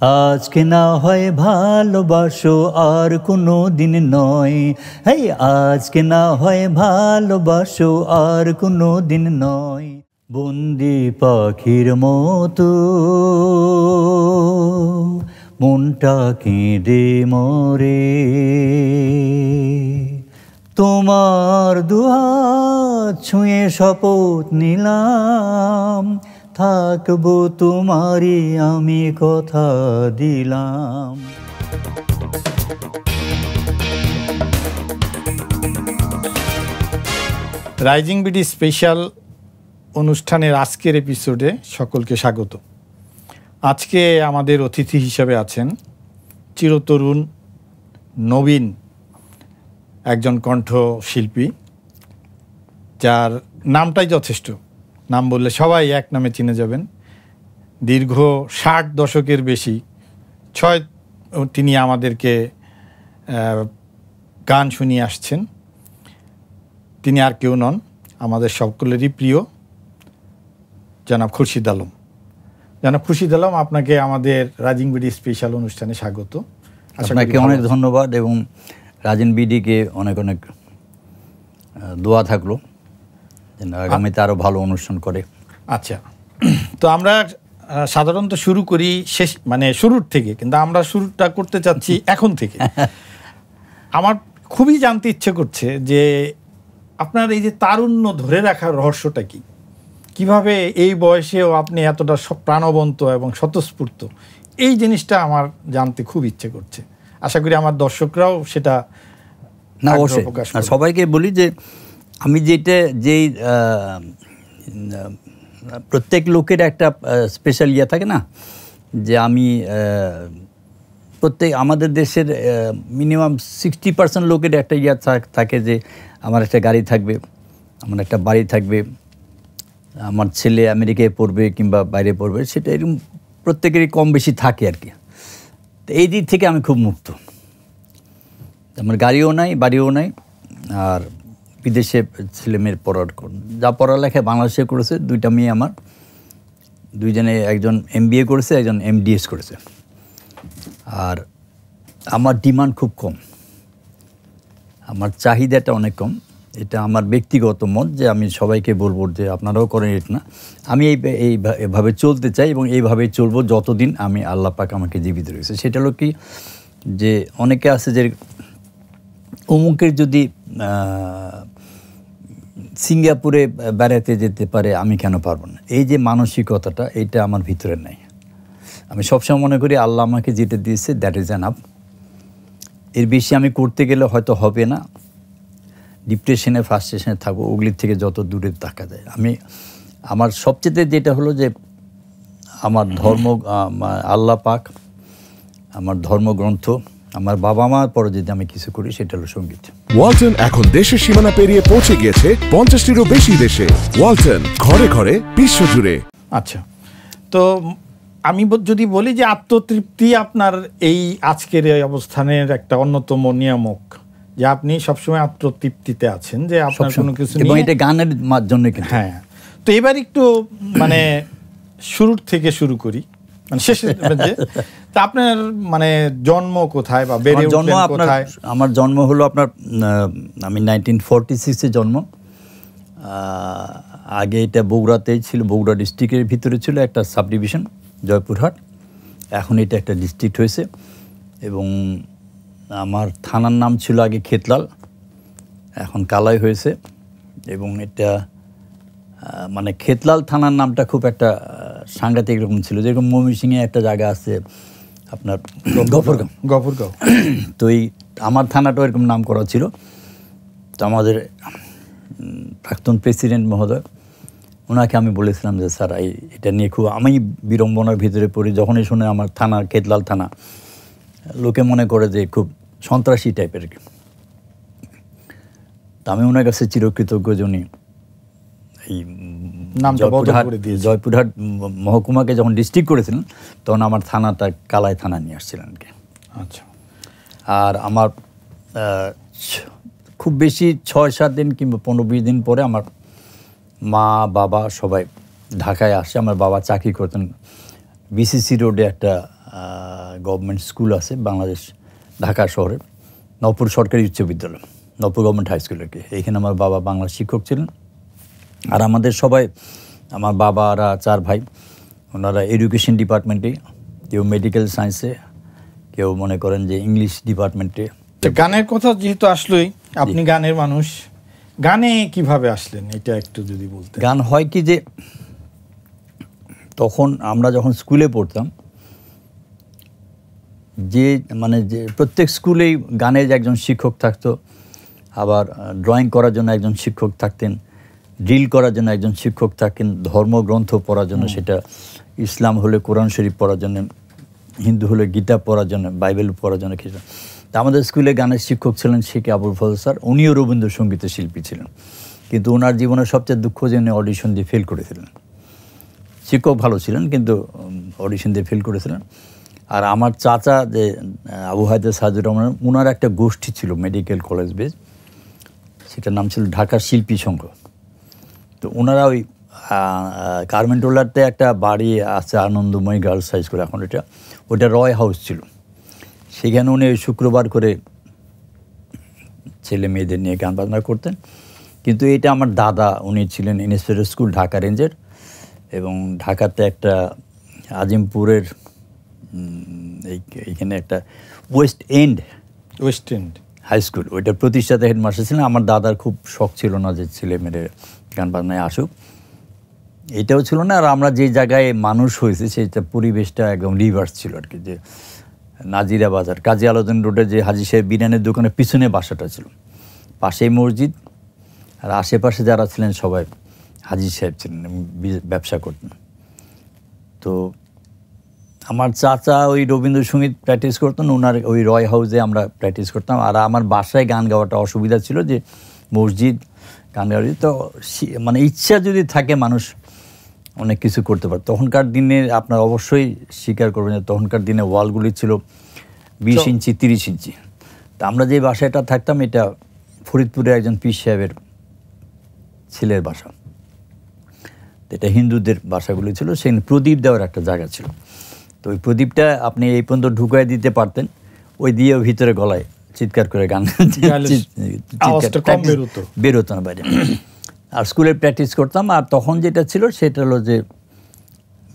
আজকে না হয় ভালোবাসো আর কোনো দিন নয়, হেই আজকে না হয় ভালোবাসো আর কোনো দিন নয়। বন্দি পাখির মতো মনটা কেঁদে মরে, তোমার দুহাত ছুঁয়ে শপথ নিলাম, থাকবো তোমারই আমি কথা দিলাম। রাইজিং বিডি স্পেশাল অনুষ্ঠানের আজকের এপিসোডে সকলকে স্বাগত। আজকে আমাদের অতিথি হিসেবে আছেন চিরতরুণ নবীন একজন কণ্ঠশিল্পী, যার নামটাই যথেষ্ট। নাম বললে সবাই এক নামে চিনে যাবেন। দীর্ঘ 60 দশকের বেশি তিনি আমাদেরকে গান শুনিয়ে আসছেন। তিনি আর কেউ নন, আমাদের সকলেরই প্রিয় জনাব খুরশিদ আলম। জনাব খুরশিদ আলম, আপনাকে আমাদের রাইজিং বিডি স্পেশাল অনুষ্ঠানে স্বাগত। আপনাকে অনেক ধন্যবাদ এবং রাজিন বিডিকে অনেক অনেক দোয়া থাকলো যেন আগামীতে আরও ভালো অনুষ্ঠান করে। আচ্ছা, তো আমরা সাধারণত শুরু করি শুরুর থেকে, কিন্তু আমরা শুরুটা করতে চাচ্ছি এখন থেকে। আমার খুবই জানতে ইচ্ছে করছে যে আপনার এই যে তারুণ্য ধরে রাখার রহস্যটা কি, কিভাবে এই বয়সেও আপনি এতটা প্রাণবন্ত এবং স্বতঃস্ফূর্ত, এই জিনিসটা আমার জানতে খুব ইচ্ছে করছে। আশা করি আমার দর্শকরাও সেটা না অবশ্যই। সবাইকে বলি যে আমি যেই প্রত্যেক লোকের একটা স্পেশাল ইয়ে থাকে না, যে আমি আমাদের দেশের মিনিমাম 60% লোকের একটা ইয়ে থাকে যে আমার একটা গাড়ি থাকবে, আমার একটা বাড়ি থাকবে, আমার ছেলে আমেরিকায় পড়বে কিংবা বাইরে পড়বে, সেটা এরকম প্রত্যেকেরই কম বেশি থাকে আর কি। তো এই দিক থেকে আমি খুব মুক্ত। আমার গাড়িও নাই, বাড়িও নাই, আর বিদেশে ছেলেমেয়ের যা পড়ালেখায় বাংলাদেশে করেছে, দুইটা মেয়ে আমার, দুইজনে একজন MBA করেছে, একজন MDS করেছে। আর আমার ডিমান্ড খুব কম, আমার চাহিদাটা অনেক কম। এটা আমার ব্যক্তিগত মত, যে আমি সবাইকে বলবো যে আপনারাও করেন এটা না। আমি এইভাবে চলতে চাই এবং এইভাবেই চলবো যতদিন আমি আল্লাহ পাক আমাকে জীবিত রয়েছে। সেটা হলো কি, যে অনেকে আছে যে অমুকের যদি সিঙ্গাপুরে বেড়াতে যেতে পারে, আমি কেন পারবো না, এই যে মানসিকতাটা, এইটা আমার ভিতরে নাই। আমি সবসময় মনে করি আল্লাহ আমাকে যেতে দিয়েছে, দ্যাট ইজ এনাফ। এর বেশি আমি করতে গেলে হয়তো হবে না, ডিপ্রেশনে ফ্রাস্ট্রেশনে থাকবো, ওগুলির থেকে যত দূরে থাকা যায়। আমার সবচেয়ে যেটা হলো যে আমার ধর্ম, আল্লাহ পাক, আমার ধর্মগ্রন্থ, আমার বাবা মার পরে যদি আমি কিছু করি, সেটা হলো সঙ্গীত। ওয়ালটন এখন দেশের সীমানা পেরিয়ে পৌঁছে গিয়েছে 50টিরও বেশি দেশে। ওয়ালটন, ঘরে ঘরে বিশ্বজুড়ে। আচ্ছা, তো আমি যদি বলি যে আত্মতৃপ্তি আপনার এই আজকের এই অবস্থানের একটা অন্যতম নিয়ামক, যে আপনি সবসময় আত্মতৃপ্তিতে আছেন, যে আপনার কোনো কিছু এবং এটা গানের জন্য। হ্যাঁ, তো এবার একটু শুরুর থেকে শুরু করি, শেষে। তা আপনার জন্ম কোথায় বা বেড়ে উঠলেন কোথায়? আমার জন্ম হলো আমি 1946-এ জন্ম। আগে এটা বগুড়াতেই ছিল, বগুড়া ডিস্ট্রিক্টের ভিতরে ছিল একটা সাব ডিভিশন জয়পুরহাট। এখন এটা একটা ডিস্ট্রিক্ট হয়েছে এবং আমার থানার নাম ছিল আগে খেতলাল, এখন কালাই হয়েছে। এবং এটা খেতলাল থানার নামটা খুব একটা সাংঘাতিক রকম ছিল, যেরকম ময়মনসিংহে একটা জায়গা আছে আপনার গফরগাঁও। তো আমার থানাটাও এরকম নাম করা ছিল। তো আমাদের প্রাক্তন প্রেসিডেন্ট মহোদয়, ওনাকে আমি বলেছিলাম যে স্যার এটা নিয়ে খুব আমি বিড়ম্বনার ভিতরে পড়ি। যখনই শুনে আমার থানা খেতলাল থানা, লোকে মনে করে যে খুব সন্ত্রাসী টাইপের। তা আমি ওনার কাছে চিরকৃতজ্ঞ, উনি এই জয়পুরহাট মহকুমাকে যখন ডিস্ট্রিক্ট করেছিলেন, তখন আমার থানাটা কালাই থানা নিয়ে আসছিলেন আর কি। আচ্ছা, আর আমার খুব বেশি 6-7 দিন কিংবা 15-20 দিন পরে আমার মা বাবা সবাই ঢাকায় আসে। আমার বাবা চাকরি করতেন বিসিসি রোডে একটা গভর্নমেন্ট স্কুল আছে বাংলাদেশ ঢাকা শহরে, নবপুর সরকারি উচ্চ বিদ্যালয়, নবপুর গভর্নমেন্ট হাই স্কুল আর কি। এইখানে আমার বাবা বাংলা শিক্ষক ছিলেন। আর আমাদের সবাই, আমার বাবারা 4 ভাই, ওনারা এডুকেশন ডিপার্টমেন্টে, কেউ মেডিকেল সায়েন্সে, কেউ মনে করেন যে ইংলিশ ডিপার্টমেন্টে। গানের কথা যেহেতু আসলোই, আপনি গানের মানুষ, গানে কিভাবে আসলেন এটা একটু যদি বলতেন। গান হয় কি যে তখন আমরা যখন স্কুলে পড়তাম, যে প্রত্যেক স্কুলেই গানের একজন শিক্ষক থাকতো, আবার ড্রয়িং করার জন্য একজন শিক্ষক থাকতেন, ড্রিল করার জন্য একজন শিক্ষক থাকেন, ধর্মগ্রন্থ পড়ার জন্য, সেটা ইসলাম হলে কোরআন শরীফ পড়ার জন্য, হিন্দু হলে গীতা পড়ার জন্য, বাইবেল পড়ার জন্য কিছু। তা আমাদের স্কুলে গানের শিক্ষক ছিলেন শেখ আবুল ফজল স্যার। উনিও রবীন্দ্রসঙ্গীতের শিল্পী ছিলেন, কিন্তু ওনার জীবনের সবচেয়ে দুঃখ যে উনি অডিশন দিয়ে ফেল করেছিলেন। শিক্ষক ভালো ছিলেন কিন্তু অডিশন দিয়ে ফেল করেছিলেন। আর আমার চাচা যে আবু হায়দার সাজুর রহমান, ওনার একটা গোষ্ঠী ছিল মেডিকেল কলেজ বেস, সেটার নাম ছিল ঢাকা শিল্পী সংঘ। তো ওনারা ওই কারমেন্টোলারতে একটা বাড়ি আছে আনন্দময়ী গার্লস হাই স্কুল, এখন ওটা রয় হাউস ছিল। সেখানে উনি ওই শুক্রবার করে ছেলে মেয়েদের নিয়ে গান বাজনা করতেন। কিন্তু এটা আমার দাদা, উনি ছিলেন ইন্সপেক্টর স্কুল ঢাকা রেঞ্জের, এবং ঢাকাতে একটা আজিমপুরের এইখানে একটা ওয়েস্ট এন্ড হাই স্কুল, ওইটার প্রতিষ্ঠাতা হেডমাস্টার ছিলেন। আমার দাদার খুব শখ ছিল না যে ছেলে মেয়েদের গান বাজনায় আসুক, এটাও ছিল না। আর আমরা যে জায়গায় মানুষ হয়েছে সেটা পরিবেশটা একদম রিভার্স ছিল আর কি, যে নাজিরা বাজার, কাজী আলাউদ্দিন রোডে যে হাজী সাহেব বিরিয়ানির দোকানের পিছনে বাসাটা ছিল, পাশেই মসজিদ, আর আশেপাশে যারা ছিলেন সবাই হাজী সাহেব ছিলেন, ব্যবসা করতেন। তো আমার চাচা ওই রবীন্দ্রসঙ্গীত প্র্যাকটিস করতেন, ওনার ওই রয় হাউসে আমরা প্র্যাকটিস করতাম। আর আমার বাসায় গান গাওয়াটা অসুবিধা ছিল, যে মসজিদ গান গাওয়া, তো ইচ্ছা যদি থাকে মানুষ অনেক কিছু করতে পারে। তখনকার দিনে আপনার অবশ্যই স্বীকার করবেন যে তখনকার দিনে ওয়ালগুলি ছিল 20 ইঞ্চি 30 ইঞ্চি। তা আমরা যে বাসাটা থাকতাম, এটা ফরিদপুরে একজন পীর সাহেবের ছেলের বাসা, এটা হিন্দুদের বাসাগুলি ছিল। সেখানে প্রদীপ দেওয়ার একটা জায়গা ছিল। তো ওই প্রদীপটা আপনি এই পর্যন্ত ঢুকাই দিতে পারতেন, ওই দিয়ে ভিতরে গলায় চিৎকার করে গান বেরোতো না বাইরে। আর স্কুলে প্র্যাকটিস করতাম। আর তখন যেটা ছিল সেটা হলো যে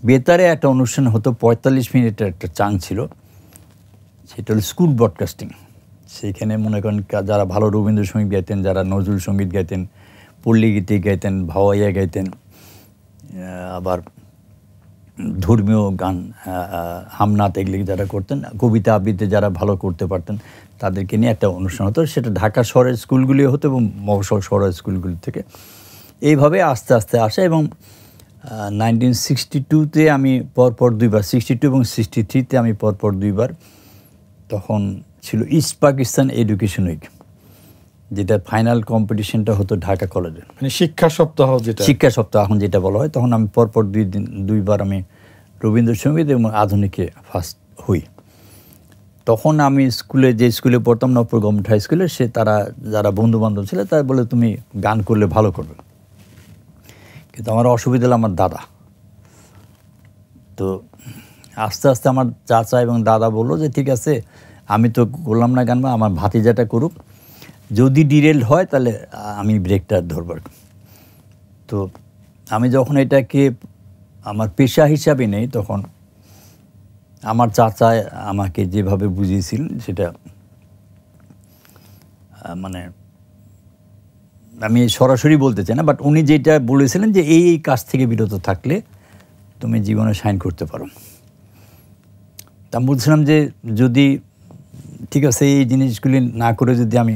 বেতারে একটা অনুষ্ঠান হতো, 45 মিনিটের একটা চাং ছিল, সেটা হলো স্কুল ব্রডকাস্টিং। সেইখানে মনে করেন যারা ভালো রবীন্দ্রসঙ্গীত গাইতেন, যারা নজরুল সঙ্গীত গাইতেন, পল্লী গীতি গাইতেন, ভাওয়াইয়া গাইতেন, আবার ধর্মীয় গান, হামনাত, এগুলি যারা করতেন, কবিতা আবৃত্তি যারা ভালো করতে পারতেন, তাদেরকে নিয়ে একটা অনুষ্ঠান হতো। সেটা ঢাকা শহরের স্কুলগুলি হতো এবং মফস্বল শহরের স্কুলগুলি থেকে এইভাবে আস্তে আস্তে আসে। এবং 1962-তে আমি পরপর 2বার, 62 এবং 63-তে আমি পরপর 2বার, তখন ছিল ইস্ট পাকিস্তান এডুকেশন উইক, যেটা ফাইনাল কম্পিটিশনটা হতো ঢাকা কলেজে, শিক্ষা সপ্তাহ, যেটা শিক্ষা সপ্তাহ এখন যেটা বলা হয়। তখন আমি পরপর 2বার আমি রবীন্দ্রসঙ্গীত এবং আধুনিকে ফার্স্ট হই। তখন আমি যে স্কুলে পড়তাম, নবপুর গভর্নমেন্ট হাই স্কুলে, তারা যারা বন্ধুবান্ধব ছিল তারা বলে তুমি গান করলে ভালো করবে। কিন্তু আমার অসুবিধা হলো আমার দাদা। তো আস্তে আস্তে আমার চাচা এবং দাদা বললো যে ঠিক আছে, আমি তো করলাম না গান, আমার ভাতিজাটা করুক, যদি ডিরেল হয় তাহলে আমি ব্রেকটা ধরবার। তো আমি যখন এটাকে আমার পেশা হিসাবে নেই, তখন আমার চাচা আমাকে যেভাবে বুঝিয়েছিলেন সেটা আমি সরাসরি বলতে চাই না, বাট উনি যেটা বলেছিলেন যে এই কাজ থেকে বিরত থাকলে তুমি জীবনে শাইন করতে পারো। তা আমি বলছিলাম যে যদি ঠিক আছে এই জিনিসগুলি না করে যদি আমি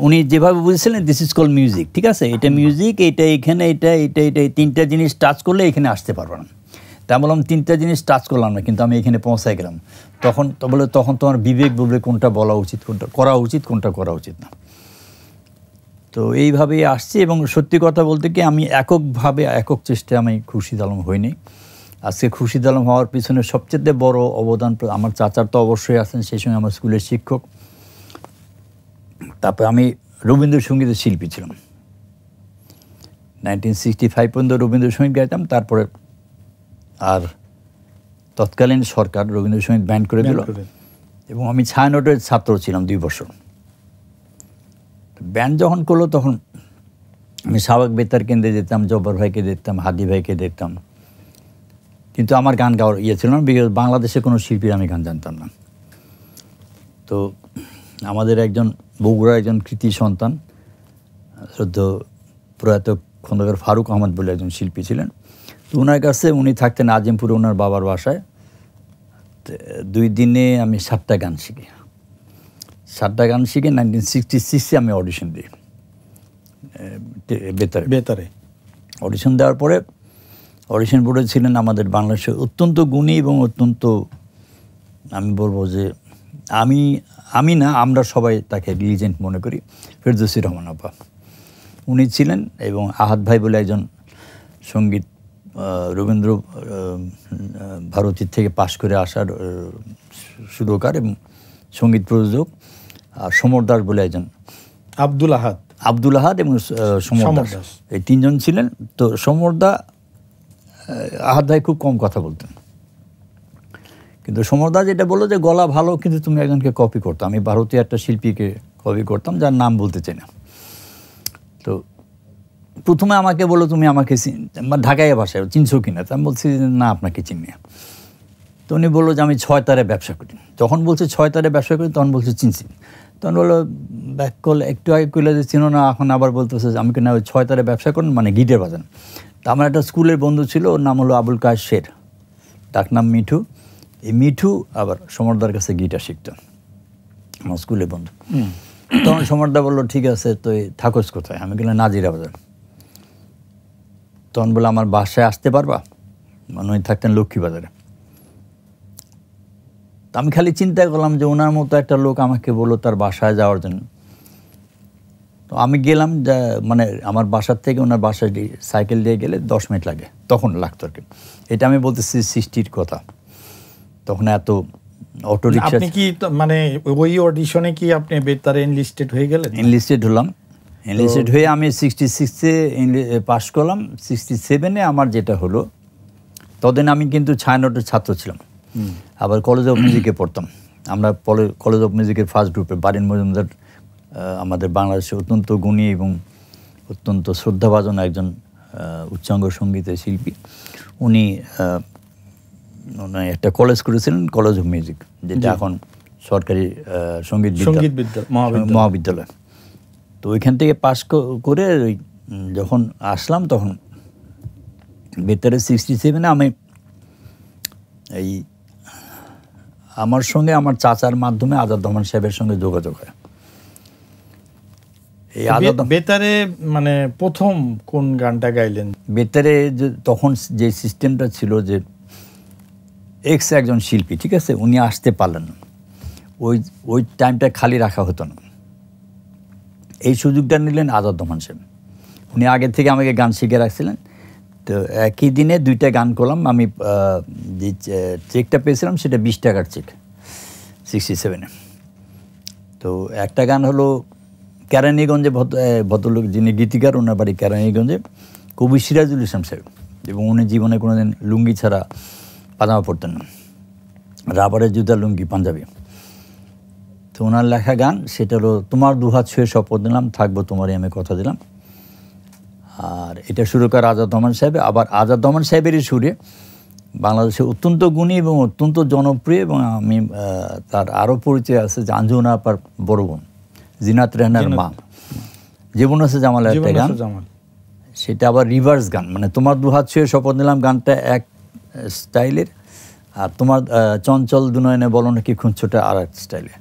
উনি যেভাবে বুঝেছিলেন দিস ইজ কল মিউজিক, ঠিক আছে, এটা মিউজিক, এটা এখানে, এটা এটা এটা এই 3টা জিনিস টাচ করলে এখানে আসতে পারবো না। তা বললাম 3টা জিনিস টাচ করলাম না, কিন্তু আমি এখানে পৌঁছাই গেলাম। তখন তোমার বিবেক বলবে কোনটা বলা উচিত, কোনটা করা উচিত, কোনটা করা উচিত না। তো এইভাবেই আসছি। এবং সত্যি কথা বলতে কি, আমি একক চেষ্টায় আমি খুরশিদ আলম হইনি। আজকে খুরশিদ আলম হওয়ার পিছনে সবচেয়ে বড় অবদান আমার চাচার তো অবশ্যই আছেন, সেই সঙ্গে আমার স্কুলের শিক্ষক। তারপরে আমি রবীন্দ্রসঙ্গীতের শিল্পী ছিলাম, 1965 পর্যন্ত রবীন্দ্রসঙ্গীত গাইতাম। তারপরে আর তৎকালীন সরকার রবীন্দ্রসঙ্গীত ব্যান্ড করে দিল, এবং আমি ছায়ানটের ছাত্র ছিলাম 2 বছর। ব্যান্ড যখন করলো তখন আমি সাবেক বেতার কেন্দ্রে যেতাম, জব্বার ভাইকে দেখতাম, হাদি ভাইকে দেখতাম, কিন্তু আমার গান গাওয়ার ছিল না, বিকজ বাংলাদেশে কোনো শিল্পীর আমি গান জানতাম না। তো আমাদের একজন বগুড়ার একজন কৃতি সন্তান শ্রদ্ধ প্রয়াত খন্দকার ফারুক আহমদ বলে একজন শিল্পী ছিলেন, তো ওনার কাছে উনি থাকতেন আজিমপুরে ওনার বাবার বাসায়। 2 দিনে আমি 7টা গান শিখি। 7টা গান শিখে 1966-এ আমি অডিশন দিই বেতারে। অডিশন দেওয়ার পরে অডিশন বোর্ডে ছিলেন আমাদের বাংলাদেশের অত্যন্ত গুণী এবং অত্যন্ত, আমি বলবো যে আমি না, আমরা সবাই তাকে লিজেন্ড মনে করি, ফেরদৌসী রহমান আপা উনি ছিলেন। এবং আহাদ ভাই বলে একজন সঙ্গীত রবীন্দ্র ভারতীর থেকে পাশ করে আসার সুরকার এবং সঙ্গীত প্রযোজক, আর সমর দাস বলে একজন, আব্দুল আহাদ এবং সমর দাস, এই 3 জন ছিলেন। তো সমরদা, আহাদ ভাই খুব কম কথা বলতেন, কিন্তু সমরদা যেটা বললো যে গলা ভালো, কিন্তু তুমি একজনকে কপি করতো। আমি ভারতীয় একটা শিল্পীকে কপি করতাম, যার নাম বলতে চাই না। তো প্রথমে আমাকে বললো তুমি আমাকে ঢাকাইয়া ভাষায় চিনছো কিনা, তো আমি বলছি না আপনাকে চিনি। তো উনি বললো যে আমি 6 তারে ব্যবসা করি। যখন বলছে 6 তারে ব্যবসা করি তখন বলছে চিনছি, তখন বললো ব্যাক কল একটু আগে কইলে যে চিনো না, এখন আবার বলতেছে আমি কিনা ওই 6 তারে ব্যবসা করেন, মানে গিটার বাজান। তা আমার একটা স্কুলের বন্ধু ছিল, ওর নাম হলো আবুল কায়েস শের, ডাকনাম মিঠু। এই মিঠু আবার সমরদার কাছে গিটার শিখতো, আমার স্কুলের বন্ধু। তখন সমরদা বললো ঠিক আছে, তো থাকোস কোথায়? আমি গেলাম নাজিরা বাজার। তখন বলে আমার বাসায় আসতে পারবা? মানে উনি থাকতেন লক্ষ্মী বাজারে। আমি খালি চিন্তা করলাম যে ওনার মতো একটা লোক আমাকে বললো তার বাসায় যাওয়ার জন্য। তো আমি গেলাম, মানে আমার বাসার থেকে ওনার বাসায় সাইকেল দিয়ে গেলে 10 মিনিট লাগে, তখন লাগতো আর কি। এটা আমি বলতেছি 60-র কথা। তখন এত অটো রিক্সা। আপনি কি মানে ওই অডিশনে কি আপনি বেতারে এনলিস্টেড হয়ে গেলেন? এনলিস্টেড হলাম। এনলিস্টেড হয়ে আমি 66-এ পাস করলাম। 67-এ আমার যেটা হলো, ততদিন আমি কিন্তু ছায়ানটের ছাত্র ছিলাম, আবার কলেজ অফ মিউজিকে পড়তাম। আমরা কলেজ অফ মিউজিকের ফার্স্ট গ্রুপে বারিন মজুমদার, আমাদের বাংলাদেশের অত্যন্ত গুণী এবং অত্যন্ত শ্রদ্ধাভাজন একজন উচ্চাঙ্গ সঙ্গীতের শিল্পী, উনি একটা কলেজ করেছিলেন, কলেজ অফ মিউজিক, যেটা এখন সরকারি সঙ্গীত মহাবিদ্যালয়। তো ওইখান থেকে পাস করে যখন আসলাম, তখন বেতারে 67-এ আমি এই আমার সঙ্গে আমার চাচার মাধ্যমে আজাদ রহমান সাহেবের সঙ্গে যোগাযোগ হয়। এই বেতারে মানে প্রথম কোন গানটা গাইলেন? বেতারে তখন যে সিস্টেমটা ছিল যে একজন শিল্পী, ঠিক আছে, উনি আসতে পারলেন না, ওই টাইমটা খালি রাখা হতো না। এই সুযোগটা নিলেন আজাদ রহমান সাহেব। উনি আগে থেকে আমাকে গান শিখে রাখছিলেন। তো একই দিনে 2টা গান করলাম। আমি যে চেকটা পেয়েছিলাম সেটা 20 টাকার চেক 67-এ। তো একটা গান হলো কেরানীগঞ্জে, ভদ্রলোক যিনি গীতিকার, ওনার বাড়ি কেরানীগঞ্জে, কবি সিরাজুল ইসলাম সাহেব, এবং উনি জীবনে কোনোদিন লুঙ্গি ছাড়া পাজামা পরতেন না, রাবারের জুতা, লুঙ্গি, পাঞ্জাবি। তো ওনার লেখা গান, সেটা হলো তোমার 2 হাত ছুঁয়ে শপথ দিলাম, থাকবো তোমারই আমি কথা দিলাম। আর এটা সুরকার আজাদ রহমান সাহেব। আবার আজাদ রহমান সাহেবেরই সুরে বাংলাদেশে অত্যন্ত গুণী এবং অত্যন্ত জনপ্রিয়, এবং আমি তার আরও পরিচয় আছে যে আঞ্জুনা আপার বড় বোন জিনাত রেহনার মা, জীবন আছে জামালের একটা গান, সেটা আবার রিভার্স গান। মানে তোমার 2 হাত ছুঁয়ে শপথ নিলাম গানটা এক স্টাইলের, আর তোমার চঞ্চল দুনয়নে বলো নাকি খুঁজছোটা আর এক স্টাইলের।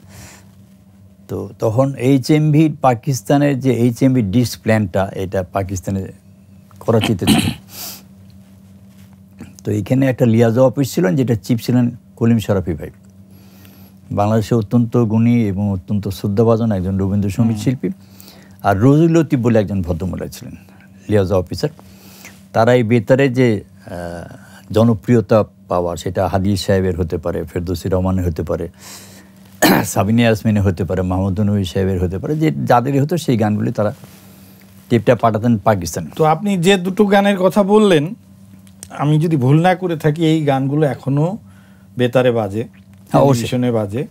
তো তখন HMV পাকিস্তানের যে HMV ডিস্ক প্ল্যানটা, এটা পাকিস্তানের করাচিতে ছিল। তো এইখানে একটা লিয়াজা অফিস ছিলেন, যেটা চিফ ছিলেন কলিম শরাফি ভাই, বাংলাদেশে অত্যন্ত গুণী এবং অত্যন্ত শ্রদ্ধাভাজন একজন রবীন্দ্রসঙ্গীত শিল্পী। আর রোজি লতিফ বলে একজন ভদ্রমহিলা ছিলেন লিয়াজা অফিসার। তারা এই বেতারে যে জনপ্রিয়তা পাওয়া, সেটা হাদি সাহেবের হতে পারে, ফেরদৌসী রহমানের হতে পারে, সাবিনা ইয়াসমিনের হতে পারে, মাহমুদ নবী সাহেবের হতে পারে, যে যাদেরই হতো সেই গানগুলি তারা টেপটা পাঠাতেন পাকিস্তানে। তো আপনি যে 2টো গানের কথা বললেন, আমি যদি ভুল না করে থাকি, এই গানগুলো এখনও বেতারে বাজে, হ্যাঁ, অবশ্যই। টেলিভিশনে বাজে।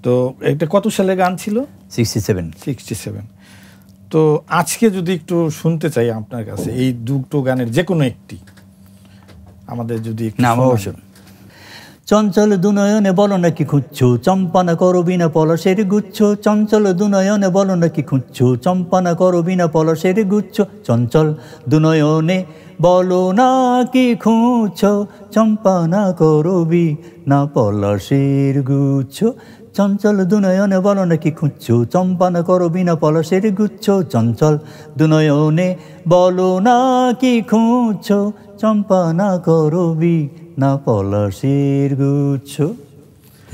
তো এটা কত সালে গান ছিল? 67। তো আজকে যদি একটু শুনতে চাই আপনার কাছে এই দুটো গানের যে কোনো একটি আমাদের যদি একটু না, শোনান। অবশ্যই। চঞ্চল দুনয়নে বলো নাকি খুঁজছো, চম্পানা করো বিনা পলসের গুচ্ছ। চঞ্চল দুনয়নে বলো নাকি খুঁজছো, চম্পানা করো বিনা পলসের গুচ্ছ। চঞ্চল দুনয়নে বলো নাকি খুঁজছো, চম্পানা করো বিনা পলসের গুচ্ছ। চঞ্চল দুনয়নে বলো নাকি খুঁজছো, চম্পানা করো বিনা পলসের গুচ্ছ। চঞ্চল দুনয়নে বলো নাকি খুঁজছো, চম্পানা করো বিনা পলাশের গুচ্ছ।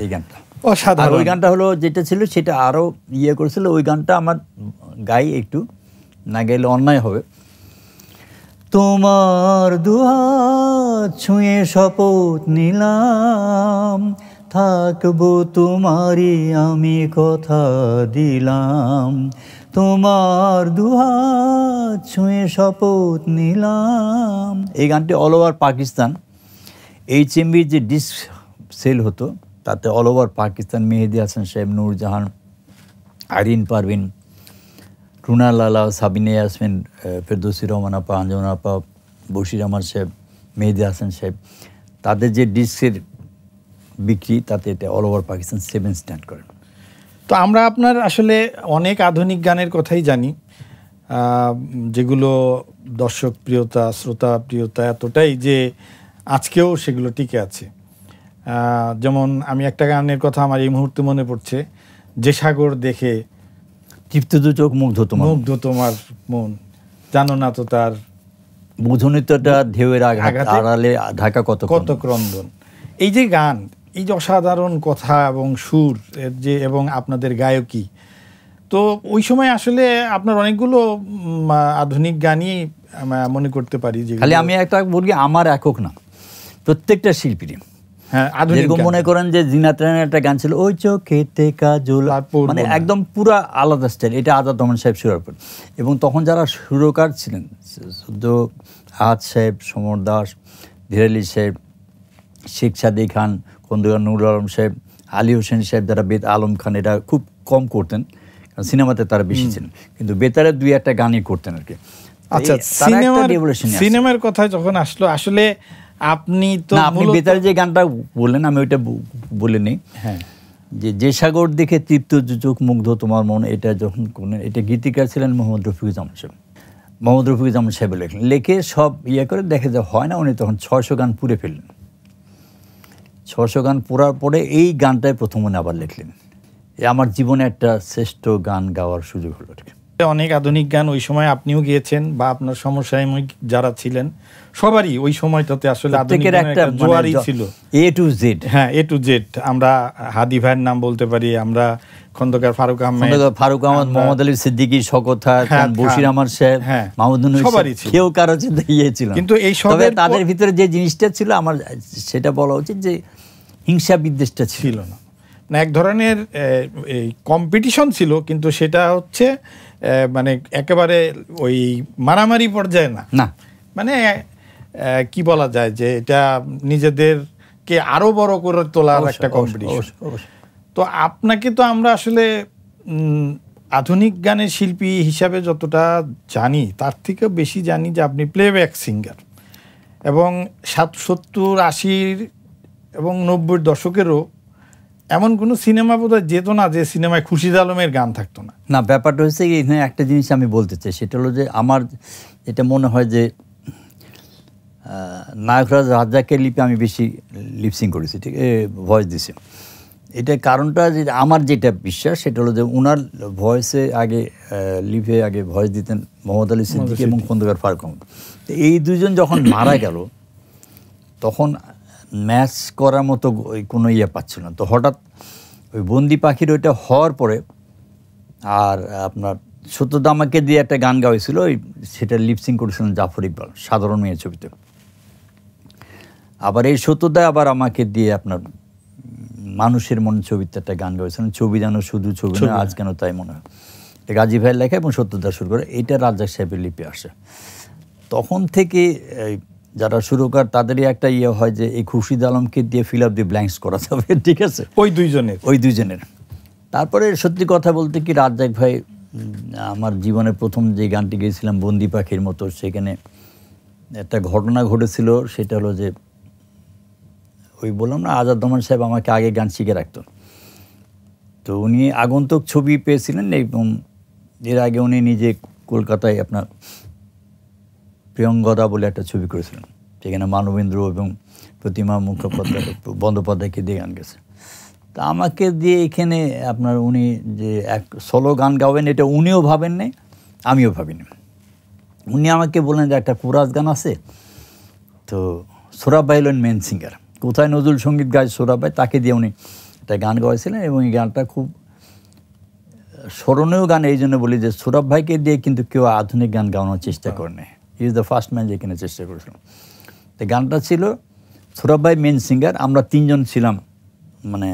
এই গানটা আর অসাধারণ। ওই গানটা হলো যেটা ছিল সেটা আরো করেছিল। ওই গানটা আমার গাই, একটু না গেলে অন্যায় হবে। তোমার দুহাত ছুঁয়ে শপথ নিলাম, থাকবো তোমারই আমি কথা দিলাম। তোমার দুহাত ছুঁয়ে শপথ নিলাম। এই গানটি অল ওভার পাকিস্তান, HMV যে ডিস্ক সেল হতো তাতে অল ওভার পাকিস্তান মেহেদি হাসান সাহেব, নূরজাহান, আইরিন পারভিন, রুনা লালা, সাবিনা ইয়াসমিন, ফেরদৌসি রহমান আপা, আঞ্জনা আপা, বশির আহমদ সাহেব, মেহেদি হাসান সাহেব, তাদের যে ডিস্কের বিক্রি তাতে এটা অল ওভার পাকিস্তান 7 স্ট্যান্ড করেন। তো আমরা আপনার আসলে অনেক আধুনিক গানের কথাই জানি, যেগুলো দর্শক প্রিয়তা, শ্রোতা প্রিয়তা এতটাই যে আজকেও সেগুলো টিকে আছে। যেমন আমি একটা গানের কথা আমার এই মুহূর্তে মনে পড়ছে, যে সাগর দেখে তৃপ্ত দু চোখ মুগ্ধ তোমার, মুগ্ধ তোমার মন, জানো না তো তার বুঝনিতটা ঢেউয়ের আঘাতে আড়ালে ঢাকা কত কত ক্রন্দন। এই যে গান, এই যে অসাধারণ কথা এবং সুর এর যে, এবং আপনাদের গায়কী, তো ওই সময় আসলে আপনার অনেকগুলো আধুনিক গানই মনে করতে পারি। খালি আমি একটা বলি, আমার একক না, প্রত্যেকটা শিল্পীর। হ্যাঁ, আধুনিক যেরকম মনে করেন যে জিনাত রানের একটা গান ছিল, ওই চোখেতে কাজল, মানে একদম পুরা আলাদা স্টাইল। এটা আজাদ রহমান সাহেব সুরার পর, এবং তখন যারা সুরকার ছিলেন, আহাদ সাহেব, সমর দাস, ধীরালি সাহেব, শেখ সাদি খান, খন্দকার নুরুল আলম সাহেব, আলী হোসেন সাহেব, যারা বেত আলম খান, এটা খুব কম করতেন কারণ সিনেমাতে তারা বেশি ছিলেন, কিন্তু বেতারে 2-1টা গানই করতেন আর কি। আচ্ছা, সিনেমার কথা যখন আসলো, আসলে আপনি তো আপনি বেতারে যে গানটা বললেন আমি ওইটা বলে নিই। হ্যাঁ, যে সাগর দেখে তৃপ্ত চোখ মুগ্ধ তোমার মন, এটা যখন করলেন, এটা গীতিকার ছিলেন মোহাম্মদ রফিকুজ্জামান সাহেব। মোহাম্মদ রফিকুজ্জামান সাহেব লেখলেন, লেখে সব করে দেখে যে হয় না, উনি তখন 600 গান পুড়ে ফেললেন। 600 গান পড়ার পরে এই গানটাই প্রথম উনি আবার লিখলেন। আমার জীবনে একটা শ্রেষ্ঠ গান গাওয়ার সুযোগ হলো আর কি। অনেক আধুনিক গান ওই সময় আপনিও গিয়েছেন, বা আপনার সমসাময়িক যারা ছিলেন সবারই ওই সময়টাতে আসলে আধুনিক গানের একটা জোয়ারই ছিল, A to Z। হ্যাঁ, A to Z। আমরা হাদি ভাইয়ের নাম বলতে পারি, আমরা খন্দকার ফারুক আহমেদ, মোহাম্মদ আলী সিদ্দিকী, শওকত খান, বশির আহমদ সাহেব, মাহমুদুন সবারই ছিল, কেউ কারো চিন্তা ছিল। কিন্তু এই সবের তাদের ভিতরে যে জিনিসটা ছিল, আমার সেটা বলা উচিত যে হিংসা বিদ্বেষটা ছিল না। এক ধরনের কম্পিটিশন ছিল, কিন্তু সেটা হচ্ছে মানে একেবারে ওই মারামারি পর্যায়ে না, মানে কি বলা যায় যে এটা নিজেদেরকে আরো বড় করে তোলার একটা কম্পিটিশন। তো আপনাকে তো আমরা আসলে আধুনিক গানের শিল্পী হিসাবে যতটা জানি, তার থেকে বেশি জানি যে আপনি প্লেব্যাক সিঙ্গার, এবং 70, 80 এবং 90 দশকেরও এমন কোনো সিনেমা বোধহয় যেত না যে সিনেমায় খুরশিদ আলমের গান থাকতো না। না, ব্যাপারটা হচ্ছে এখানে একটা জিনিস আমি বলতে চাই, সেটা হলো যে আমার এটা মনে হয় যে নায়করাজ রাজ্জাককে লিপে আমি বেশি লিপসিং করেছি, ঠিক ভয়েস দিছি। এটার কারণটা যে আমার যেটা বিশ্বাস সেটা হলো যে ওনার ভয়েসে আগে লিপে আগে ভয়েস দিতেন মোহাম্মদ আলী সিদ্দিকী এবং খন্দকার ফারুক আহমেদ। এই দুজন যখন মারা গেল তখন ম্যাচ করার মতো কোনো পাচ্ছিল না। তো হঠাৎ ওই বন্দি পাখির ওইটা হওয়ার পরে আর আপনার সত্যদা আমাকে দিয়ে একটা গান গাওয়াইছিল, সেটা লিপসিং করেছিলেন জাফর ইকবাল সাধারণ মেয়ে ছবিতে। আবার এই সত্যদা আবার আমাকে দিয়ে আপনার মানুষের মন ছবিতে একটা গান গাইছিলেন, ছবি যেন শুধু ছবি না আজ কেন তাই মনে হয়। এটা গাজী ভাইয়ের লেখা এবং সত্যদা শুরু করে, এটা রাজ্জাক সাহেবের লিপি আসে। তখন থেকে যারা সুরকার তাদেরই একটা ইয়ে হয় যে এই খুরশিদ আলমকে দিয়ে ফিল আপ দি ব্ল্যাঙ্কস করা যাবে, ঠিক আছে, ওই দুইজনের। তারপরে সত্যি কথা বলতে কি রাজ্জাক ভাই, আমার জীবনের প্রথম যে গানটি গেয়েছিলাম বন্দি পাখির মতো, সেখানে একটা ঘটনা ঘটেছিল। সেটা হলো যে ওই বললাম না আজাদ রহমান সাহেব আমাকে আগে গান শিখে রাখতো। তো উনি আগন্তুক ছবি পেয়েছিলেন এবং এর আগে উনি নিজে কলকাতায় আপনার প্রিয়ঙ্গদা বলে একটা ছবি করেছিলেন, সেখানে মানবেন্দ্র এবং প্রতিমা মুখোপাধ্যায় বন্দ্যোপাধ্যায়কে দিয়ে গান গেছে। তা আমাকে দিয়ে এখানে আপনার উনি যে এক সোলো গান গাবেন এটা উনিও ভাবেন নাই, আমিও ভাবিনি। উনি আমাকে বললেন যে একটা কোরাস গান আছে, তো সোহরাব ভাই হলেন মেন সিঙ্গার, কোথায় নজরুল সঙ্গীত গায় সোহরাব ভাই, তাকে দিয়ে উনি একটা গান গাইছিলেন এবং এই গানটা খুব স্মরণীয় গান। এই জন্য বলি যে সোহরাব ভাইকে দিয়ে কিন্তু কেউ আধুনিক গান গাওয়ানোর চেষ্টা করে নেয়, he is the first man যেখানে চেষ্টা করেছিলাম। তো গানটা ছিল সোহরাব ভাই মেন সিঙ্গার, আমরা তিনজন ছিলাম, মানে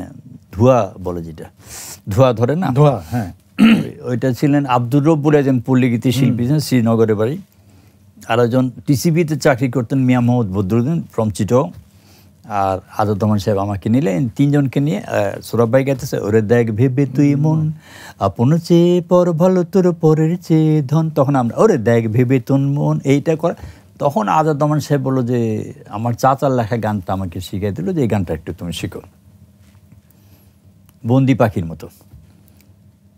ধোয়া বলে যেটা ধোয়া ধরে না, ধোয়া, হ্যাঁ, ওইটা ছিলেন আব্দুর রব্বুর, একজন পল্লীগীতি শিল্পী ছিলেন, শ্রীনগরের বাড়ি। আর একজন টিসিবিতে চাকরি করতেন মিয়া মোহাম্মদ বদরুদ্দিন ফ্রম চিটগাঁও। আর আজাদ রহমান সাহেব আমাকে নিলে, তিনজনকে নিয়ে সোহরাব ভাই গাইতেছে ওরে দেখ ভেবে তুই মন আপন চেয়ে পর ভালো তোর পরের চেয়ে ধন, তখন আমরা ওরে দেখ ভেবে তোর মন এইটা করে। তখন আজাদ রহমান সাহেব বললো যে আমার চাচার লেখা গানটা আমাকে শিখিয়ে দিল যে এই গানটা একটু তুমি শিখো, বন্দি পাখির মতো।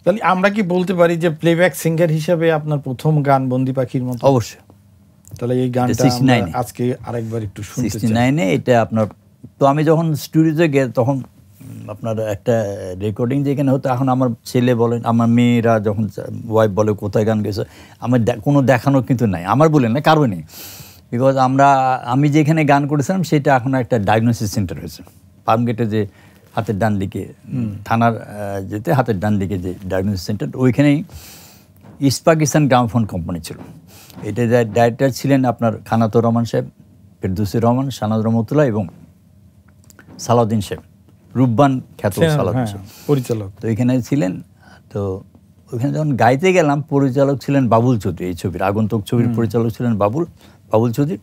তাহলে আমরা কি বলতে পারি যে প্লেব্যাক সিঙ্গার হিসেবে আপনার প্রথম গান বন্দি পাখির মতো? অবশ্যই। তাহলে এই গানটা আজকে আরেকবার একটু শুনতে চাই। 69-এ এটা আপনার, তো আমি যখন স্টুডিওতে গে তখন আপনার একটা রেকর্ডিং যেখানে হতো, এখন আমার ছেলে বলেন আমার মেয়েরা যখন ওয়াইফ বলে কোথায় গান গেছে, আমার কোনো দেখানো কিন্তু নাই, আমার বলেন না কারো নেই, বিকজ আমি যেখানে গান করেছিলাম সেটা এখন একটা ডায়াগনোসিস সেন্টার হয়েছে ফার্মগেটে, যে হাতের ডান দিকে থানার যেতে হাতের ডান দিকে যে ডায়াগনোসিস সেন্টার, ওইখানেই ইস্ট পাকিস্তান গ্রামোফোন কোম্পানি ছিল। এটা ডাইরেক্টর ছিলেন আপনার খানাতুর রহমান সাহেব, ফেরদৌসী রহমান, সানাদ রহমতুল্লাহ এবং সালাউদ্দিন সাহেব, রূপবান খ্যাত সালাউদ্দিন সাহেব পরিচালক, তো এখানে ছিলেন। তো ওইখানে যখন গাইতে গেলাম, পরিচালক ছিলেন বাবুল চৌধুরী, এই ছবির আগন্তুক ছবির পরিচালক ছিলেন বাবুল চৌধুরী,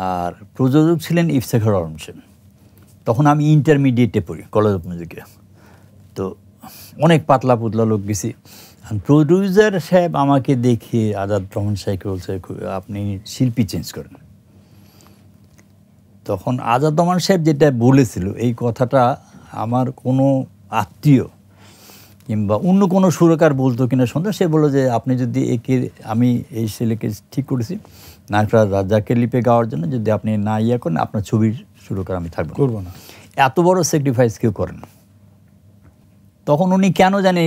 আর প্রযোজক ছিলেন ইফতেখার আলম সাহেব। তখন আমি ইন্টারমিডিয়েটে পড়ি কলেজ অফ মিউজিকে, তো অনেক পাতলা পুতলা লোক গেছি। প্রডিউসার সাহেব আমাকে দেখে আজাদ রহমান সাহেবকে বলছে আপনি শিল্পী চেঞ্জ করেন। তখন আজাদ রহমান সাহেব যেটা বলেছিল এই কথাটা আমার কোনো আত্মীয় কিংবা অন্য কোনো সুরকার বলতো কিনা সন্দেহ, সে বললো যে আপনি যদি আমি এই ছেলেকে ঠিক করেছি নায়করাজ রাজ্জাককে লিপে গাওয়ার জন্য, যদি আপনি না ইয়ে করেন আপনার ছবির সুরকার আমি করবো না। এত বড় স্যাক্রিফাইস কেউ করেন। তখন উনি কেন জানি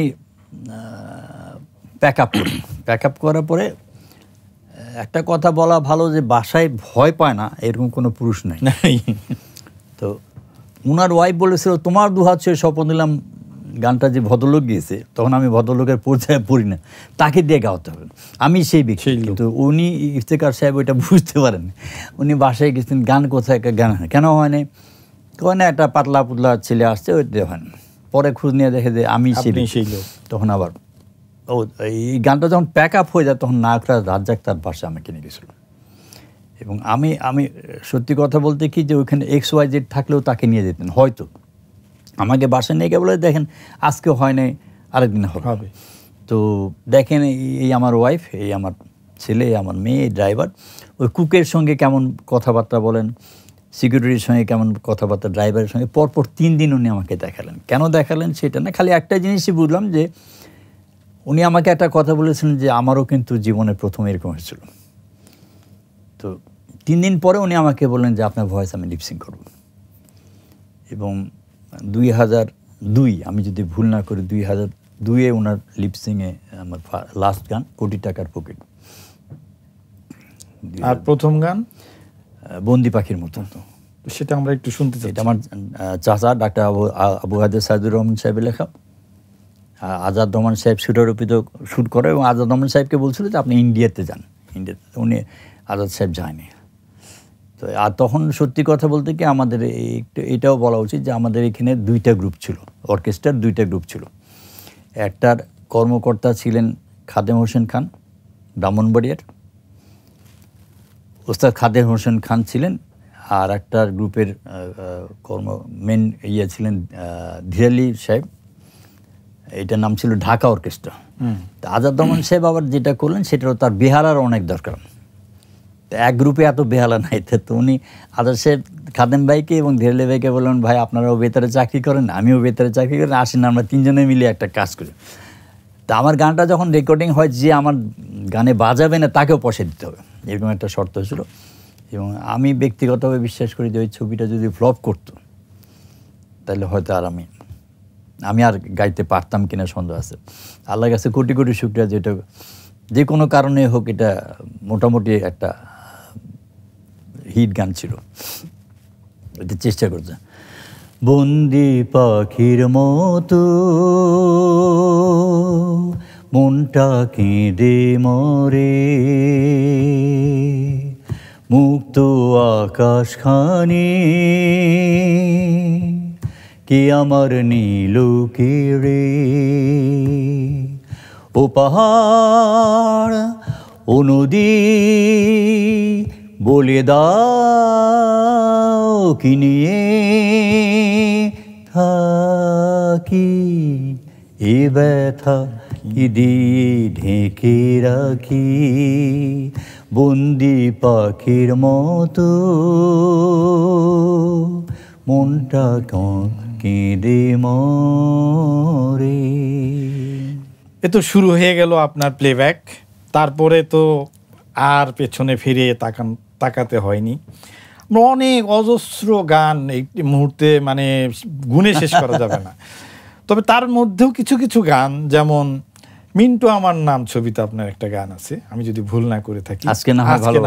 প্যাক আপ করার পরে একটা কথা বলা ভালো যে বাসায় ভয় পায় না এরকম কোনো পুরুষ নাই। তো উনার ওয়াইফ বলেছিল তোমার দুহাত ছুঁয়ে স্বপ্ন দিলাম গানটা যে ভদ্রলোক গিয়েছে, তখন আমি ভদ্রলোকের পরিচয় পড়ি না, তাকে দিয়ে গাওয়াতে হবে, আমি সেই ব্যক্তি। কিন্তু উনি ইফতেখার সাহেব ওইটা বুঝতে পারেন, উনি বাসায় গেছেন গান কোথায় গান কেন হয়নি, না একটা পাতলা পুতলা ছেলে আসছে ওইটা হয় না। পরে খোঁজ নিয়ে দেখে যে আমি সেই লোক। তখন আবার এই গানটা যখন প্যাক আপ হয়ে যায় তখন নায়করাজ রাজ্জাক তার বাসায় আমাকে নিয়ে গেছিল। এবং আমি সত্যি কথা বলতে কি যে ওইখানে XYZ থাকলেও তাকে নিয়ে যেতেন, হয়তো আমাকে বাসায় নিয়ে গিয়ে বলে দেখেন আজকে হয় নাই আরেকদিন হবে। তো দেখেন এই আমার ওয়াইফ, এই আমার ছেলে, এই আমার মেয়ে, এই ড্রাইভার, ওই কুকের সঙ্গে কেমন কথাবার্তা বলেন, সিকিউরিটির সঙ্গে কেমন কথাবার্তা, ড্রাইভারের সঙ্গে। পরপর 3 দিন উনি আমাকে দেখালেন। কেন দেখালেন সেটা না, খালি একটা জিনিসই বুঝলাম যে উনি আমাকে একটা কথা বলেছিলেন যে আমারও কিন্তু জীবনে প্রথম এরকম হয়েছিল। তো 3 দিন পরে উনি আমাকে বললেন যে আপনার ভয়েস আমি লিপসিং করব। এবং 2002 আমি যদি ভুল না করি 2002-এ ওনার লিপসিংয়ে আমার লাস্ট গান কোটি টাকার পকেট। আর প্রথম গান বন্দি পাখির মতো। সেটা আমরা একটু শুনতে চাই। এটা আমার চাচা ডাক্তার আবু হায়দার সাইদুর রহমান সাহেবের লেখা। আজাদ রহমান সাহেব শুটারোপিত শ্যুট করে এবং আজাদ রহমান সাহেবকে বলছিল যে আপনি ইন্ডিয়াতে যান। উনি আজাদ সাহেব যায়নি। তো আর তখন সত্যি কথা বলতে কি আমাদের এটাও বলা উচিত যে আমাদের এখানে 2টা গ্রুপ ছিল, অর্কেস্ট্রার 2টা গ্রুপ ছিল। একটার কর্মকর্তা ছিলেন খাদেম হোসেন খান ব্রাহ্মণবাড়িয়ার, ওস্তাদ খাদের হোসেন খান ছিলেন, আর একটা গ্রুপের মেন ছিলেন ধীরালি সাহেব, এটার নাম ছিল ঢাকা অর্কেস্ট্রা। তো আজাদ রহমান সাহেব আবার যেটা করলেন সেটাও তার বেহালার অনেক দরকার, এক গ্রুপে এত বেহালা নাই। তো উনি আজাদ সাহেব খাদেম ভাইকে এবং ধীরালি ভাইকে বললেন, ভাই আপনারাও বেতারে চাকরি করেন, আমিও বেতারে চাকরি করেন, আসেন আমরা তিনজনে মিলে একটা কাজ করি। তা আমার গানটা যখন রেকর্ডিং হয়, যে আমার গানে বাজাবে না তাকেও পয়সা দিতে হবে, এরকম একটা শর্ত হয়েছিল। এবং আমি ব্যক্তিগতভাবে বিশ্বাস করি যে ওই ছবিটা যদি ফ্লপ করতো তাহলে হয়তো আর আমি আর গাইতে পারতাম কিনা সন্দেহ আছে। আল্লাহর কাছে কোটি কোটি শুকরিয়া, যেটা যে কোনো কারণে হোক এটা মোটামুটি একটা হিট গান ছিল, এটা চেষ্টা করছে। বন্দি পাখির মতো মনটা কেঁদে মরে, মুক্ত আকাশখানি কে আমার নীল কেড়ে, ও পাহাড় ও নদী বলে দাও কি নিয়ে থাকি, এ ব্যথা কি দিয়ে ঢেকে রাখি, বন্দি পাখির মতো মনটা কেঁদে মরে। এ তো শুরু হয়ে গেল আপনার প্লেব্যাক, তারপরে তো আর পেছনে ফিরে তাকাতে হয়নি। অনেক অজস্র গান এই মুহূর্তে মানে গুণে শেষ করা যাবে না। তবে তার মধ্যেও কিছু কিছু গান, যেমন মিন্টু আমার নাম ছবিতে আপনার একটা গান আছে, আমি যদি ভুল না করে থাকি, আজকে না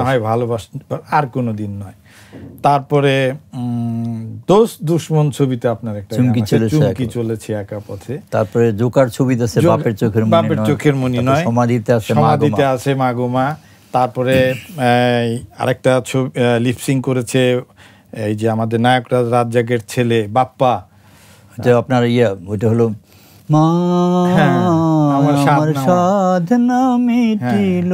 হয় ভালোবাস আর কোনো দিন নয়। তারপরে দোস্ত দুশ্মন ছবিতে আপনার একটা চুমকি চলেছে একা পথে। তারপরে জোকার ছবিতে আছে বাপের চোখের মনি নয়, সমাধিতে আছে মাগোমা। তারপরে আরেকটা লিপসিং করেছে এই যে আমাদের নায়করা রাজ্জাকের ছেলে বাপ্পা, যে আপনার ওইটা হলো মা আমার সাধনা মিটিল।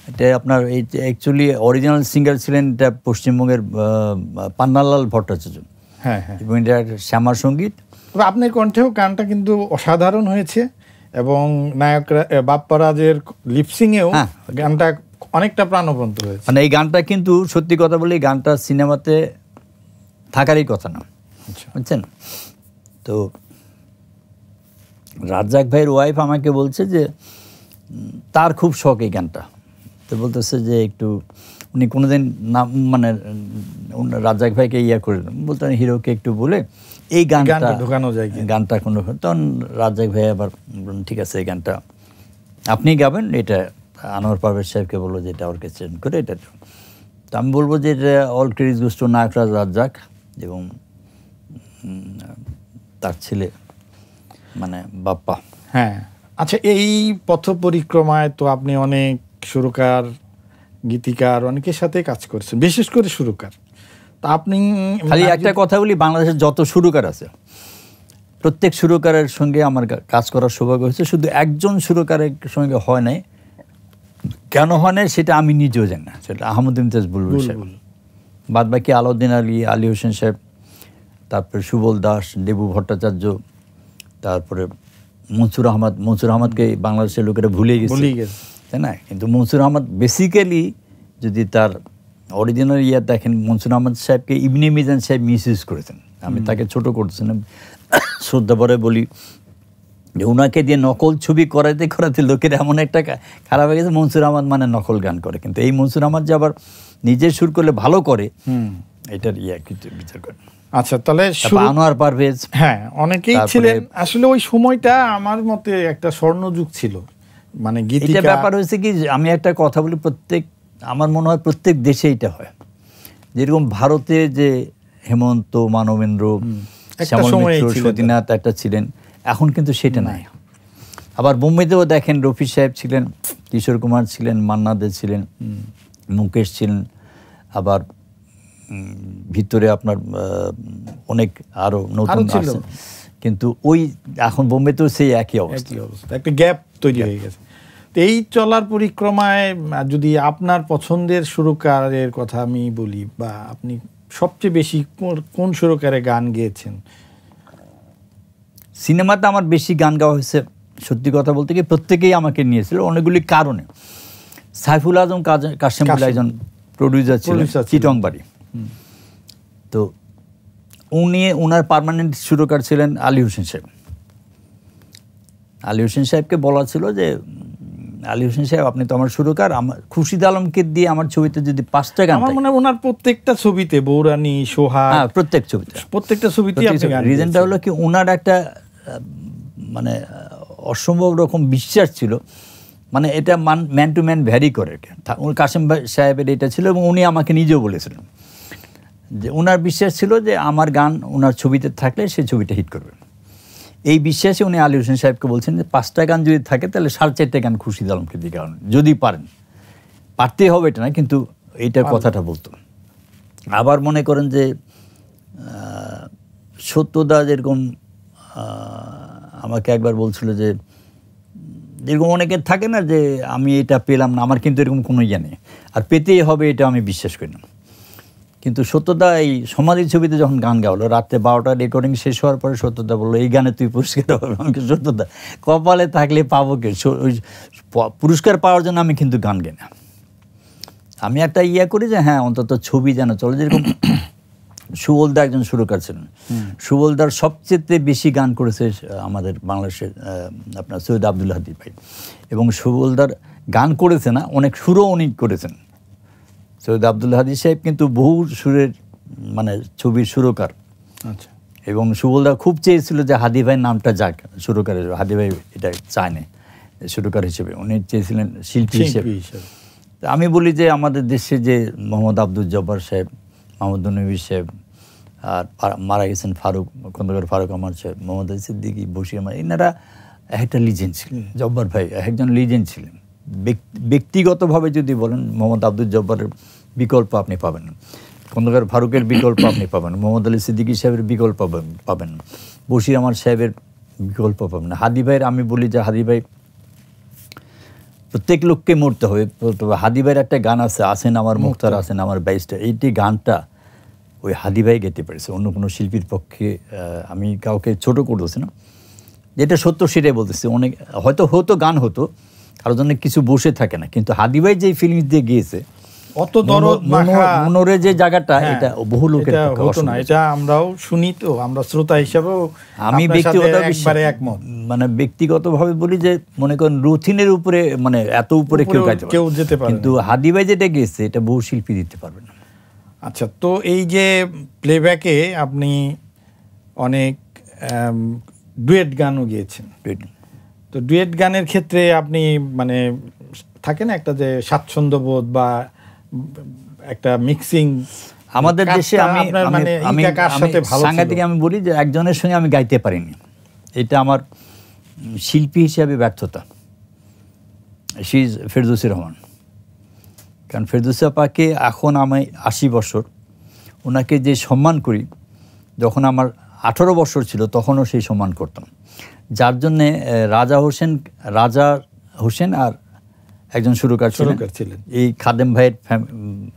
এটা আপনার এই অ্যাকচুয়ালি অরিজিনাল সিঙ্গার ছিলেন এটা পশ্চিমবঙ্গের পান্নালাল ভট্টাচার্য, হ্যাঁ, এবং এটা শ্যামার সঙ্গীত। আপনার কণ্ঠেও গানটা কিন্তু অসাধারণ হয়েছে, এবং নায়করা বাপ্পারাজের লিপসিংয়েও গানটা অনেকটা প্রাণবন্ত হয়েছে। মানে এই গানটা কিন্তু সত্যি কথা বলি, গানটা সিনেমাতে থাকারই কথা না, বুঝছেন? তো রাজ্জাক ভাইয়ের ওয়াইফ আমাকে বলছে যে তার খুব শখ এই গানটা। তো বলতেছে যে একটু উনি কোনোদিন নাম মানে রাজ্জাক ভাইকে করে বলতেন হিরোকে একটু বলে এই গানটা ঢোকানো যায়, গানটা কোনো। তখন রাজ্জাক ভাই আবার ঠিক আছে এই গানটা আপনি গাবেন, এটা আনোয়ার পারভেজ সাহেবকে বললো যে এটা অর্কেস্ট্রেশন করে এটা। তো আমি বলবো যে এটা অল ক্রেডিট গোস টু নায়করাজ রাজ্জাক এবং তার ছেলে মানে বাপ্পা। হ্যাঁ, আচ্ছা, এই পথ পরিক্রমায় তো আপনি অনেক সুরকার গীতিকার অনেকের সাথে কাজ করছেন, বিশেষ করে সুরকার। তা আপনি খালি একটা কথা বলি, বাংলাদেশের যত সুরকার আছে প্রত্যেক সুরকারের সঙ্গে আমার কাজ করার সৌভাগ্য হয়েছে, শুধু একজন সুরকারের সঙ্গে হয় নাই। কেন হয় নাই সেটা আমি নিজেও জানি না, সেটা আহমদ ইমতিয়াজ বুলবুল সাহেব, বাদ বাকি আলাউদ্দিন আলী হোসেন সাহেব, তারপরে সুবল দাস, দেবু ভট্টাচার্য, তারপরে মনসুর আহমদকে বাংলাদেশের লোকেরা ভুলে গেছে, তাই না? কিন্তু মনসুর আহমদ বেসিক্যালি যদি তার অরিজিনাল দেখেন, মনসুর আহমদ সাহেবকে ইবনে মিজান সাহেব মিসইউজ করেছেন। আমি তাকে ছোট করতেছিলাম, শ্রদ্ধা ভরে বলি যে ওনাকে দিয়ে নকল ছবি করাতে করাতে লোকের এমন একটা খারাপ হয়ে গেছে, মনসুর আহমদ মানে নকল গান করে। কিন্তু এই মনসুর আহমদ যে আবার নিজে সুর করলে ভালো করে, এটার বিচার করে। আচ্ছা, তাহলে আনোয়ার পারভেজ, হ্যাঁ, অনেকেই ছিলেন। আসলে ওই সময়টা আমার মতে একটা স্বর্ণযুগ ছিল, মানে গীতিকা। ব্যাপার হয়েছে কি, আমি একটা কথা বলি, আমার মনে হয় প্রত্যেক দেশে এটা হয়। যেরকম ভারতে যে হেমন্ত, মানবেন্দ্র, শ্যামল মিত্র, সতীনাথ একটা ছিলেন, এখন কিন্তু সেটা নাই। আবার বোম্বেতেও দেখেন রফি সাহেব ছিলেন, কিশোর কুমার ছিলেন, মান্না দে ছিলেন, মুকেশ ছিলেন, আবার ভিতরে আপনার অনেক আরো নতুন আছে। কিন্তু ওই এখন বোম্বেতেও সেই একই অবস্থা, একটা গ্যাপ তৈরি হয়ে গেছে। এই চলার পরিক্রমায় যদি আপনার পছন্দের সুরকারের কথা আমি বলি, বা আপনি সবচেয়ে বেশি কোন সুরকারে গান গেয়েছেন? সিনেমাতে আমার বেশি গান গাওয়া হয়েছে, সত্যি কথা বলতে কি প্রত্যেকেই আমাকে নিয়েছিল অনেকগুলি কারণে। সাইফুল আজম কাশেম বলে একজন প্রডিউসার ছিলেন চিটংবাড়ি, তো ওনার পার্মানেন্ট সুরকার ছিলেন আলী হোসেন সাহেব। আলী হোসেন সাহেবকে বলা ছিল যে আলী হোসেন সাহেব আপনি তো আমার সুরকার, আমার খুরশিদ আলমকে দিয়ে আমার ছবিতে যদি 5টা গান, আমার মনে হয় ওনার প্রত্যেকটা ছবিতে, বৌরানী, সোহাগ, হ্যাঁ প্রত্যেকটা ছবিতে রিজনটা হলো কি ওনার একটা মানে অসম্ভব রকম বিশ্বাস ছিল, মানে এটা ম্যান টু ম্যান ভ্যারি করে। কাশেম সাহেবের এটা ছিল এবং উনি আমাকে নিজেও বলেছিলেন যে ওনার বিশ্বাস ছিল যে আমার গান ওনার ছবিতে থাকলে সে ছবিটা হিট করবে। এই বিশ্বাসে উনি আলী হোসেন সাহেবকে বলছেন যে 5টা গান যদি থাকে তাহলে 4.5টা গান খুরশিদ আলমকে দিয়ে গান, যদি পারেন, পারতেই হবে এটা না, কিন্তু এইটার কথাটা বলতো। আবার মনে করেন যে সত্যদা যেরকম আমাকে একবার বলছিল যে যেরকম অনেকের থাকে না যে আমি এটা পেলাম না, আমার কিন্তু এরকম কোনো ইয়ে নেই, আর পেতেই হবে এটা আমি বিশ্বাস করি না। কিন্তু সত্যদা এই সমাধি ছবিতে যখন গান গাওয়ালো, রাত্রে 12টা রেকর্ডিং শেষ হওয়ার পরে সত্যদা বললো এই গানে তুই পুরস্কার পাবি। আমাকে সত্যদা কপালে থাকলে পাবো কে, পুরস্কার পাওয়ার জন্য আমি কিন্তু গান গাই না, আমি একটা ইয়ে করি যে হ্যাঁ অন্তত ছবি যেন চলে। যেরকম সুবলদা একজন সুরকার ছিলেন, সুবলদার সবচেয়ে বেশি গান করেছে আমাদের বাংলাদেশের আপনার সৈয়দ আব্দুল হাদী ভাই, এবং সুবলদার গান করেছে না, অনেক সুরও উনি করেছেন। সৈয়দ আব্দুল হাদী সাহেব কিন্তু বহু সুরের মানে ছবির সুরকার। আচ্ছা। এবং সুবলদা খুব চেয়েছিল যে হাদী ভাই নামটা যাক সুরকারের, হাদী ভাই এটা চায়নি সুরকার হিসেবে, উনি চেয়েছিলেন শিল্পী হিসেবে। আমি বলি যে আমাদের দেশে যে মোহাম্মদ আব্দুল জব্বার সাহেব, মাহমুদ নবী সাহেব, আর মারা গেছেন ফারুক, খন্দকার ফারুক আমার সাহেব, মোহাম্মদ সিদ্দিকী, বশির আমার, এনারা একটা লিজেন্ড ছিলেন। জব্বার ভাই একজন লিজেন্ড ছিলেন। ব্যক্তিগতভাবে যদি বলেন মোহাম্মদ আব্দুল জব্বারের বিকল্প আপনি পাবেন না, খন্দকার ফারুকের বিকল্প আপনি পাবেন, মোহাম্মদ আলী সিদ্দিকী সাহেবের বিকল্প পাবেন, বশির আমার সাহেবের বিকল্প পাবেন না। হাদী ভাইয়ের আমি বলি যে হাদী ভাই প্রত্যেক লোককে মরতে হবে। হাদী ভাইয়ের একটা গান আছে, আছেন আমার মুক্তার আছেন আমার বাইশটা, এইটি গানটা ওই হাদী ভাই গেতে পেরেছে, অন্য কোনো শিল্পীর পক্ষে আমি কাউকে ছোট করতেছি না, যেটা সত্য সেটাই বলতেছি। অনেক হয়তো গান হতো, কারোর জন্য কিছু বসে থাকে না, কিন্তু হাদী ভাই যে ফিলিংস দিয়ে গিয়েছে অত দরদ মাখা মনোরে যে জায়গাটা, এটা বহু লোকের হতো না। এটা আমরাও শুনি, তো আমরা শ্রোতা হিসাবেও আমি ব্যক্তিগতভাবে একমত, মানে ব্যক্তিগতভাবে বলি যে মনে করেন রুথিনের উপরে মানে এত উপরে কেউ যেতে পারে, কিন্তু হাদী ভাই যেটা গেছে এটা বহু শিল্পী দিতে পারবে না। আচ্ছা, তো এই যে প্লেব্যাকে আপনি অনেক ডুয়েট গানও গিয়েছেন, তো ডুয়েট গানের ক্ষেত্রে আপনি মানে থাকে না একটা যে স্বাচ্ছন্দ্যবোধ বা একটা মিক্সিং আমাদের দেশে আমি সাংঘাতিক আমি বলি যে একজনের সঙ্গে আমি গাইতে পারিনি, এটা আমার শিল্পী হিসাবে ব্যর্থতা। She is Ferdousi Rahman. কারণ ফেরদৌসী আপাকে এখন আমি 80 বছর, ওনাকে যে সম্মান করি, যখন আমার 18 বছর ছিল তখনও সেই সম্মান করতাম। যার জন্যে রাজা হোসেন আর একজন সুরকার ছিলেন, এই খাদেম ভাইয়ের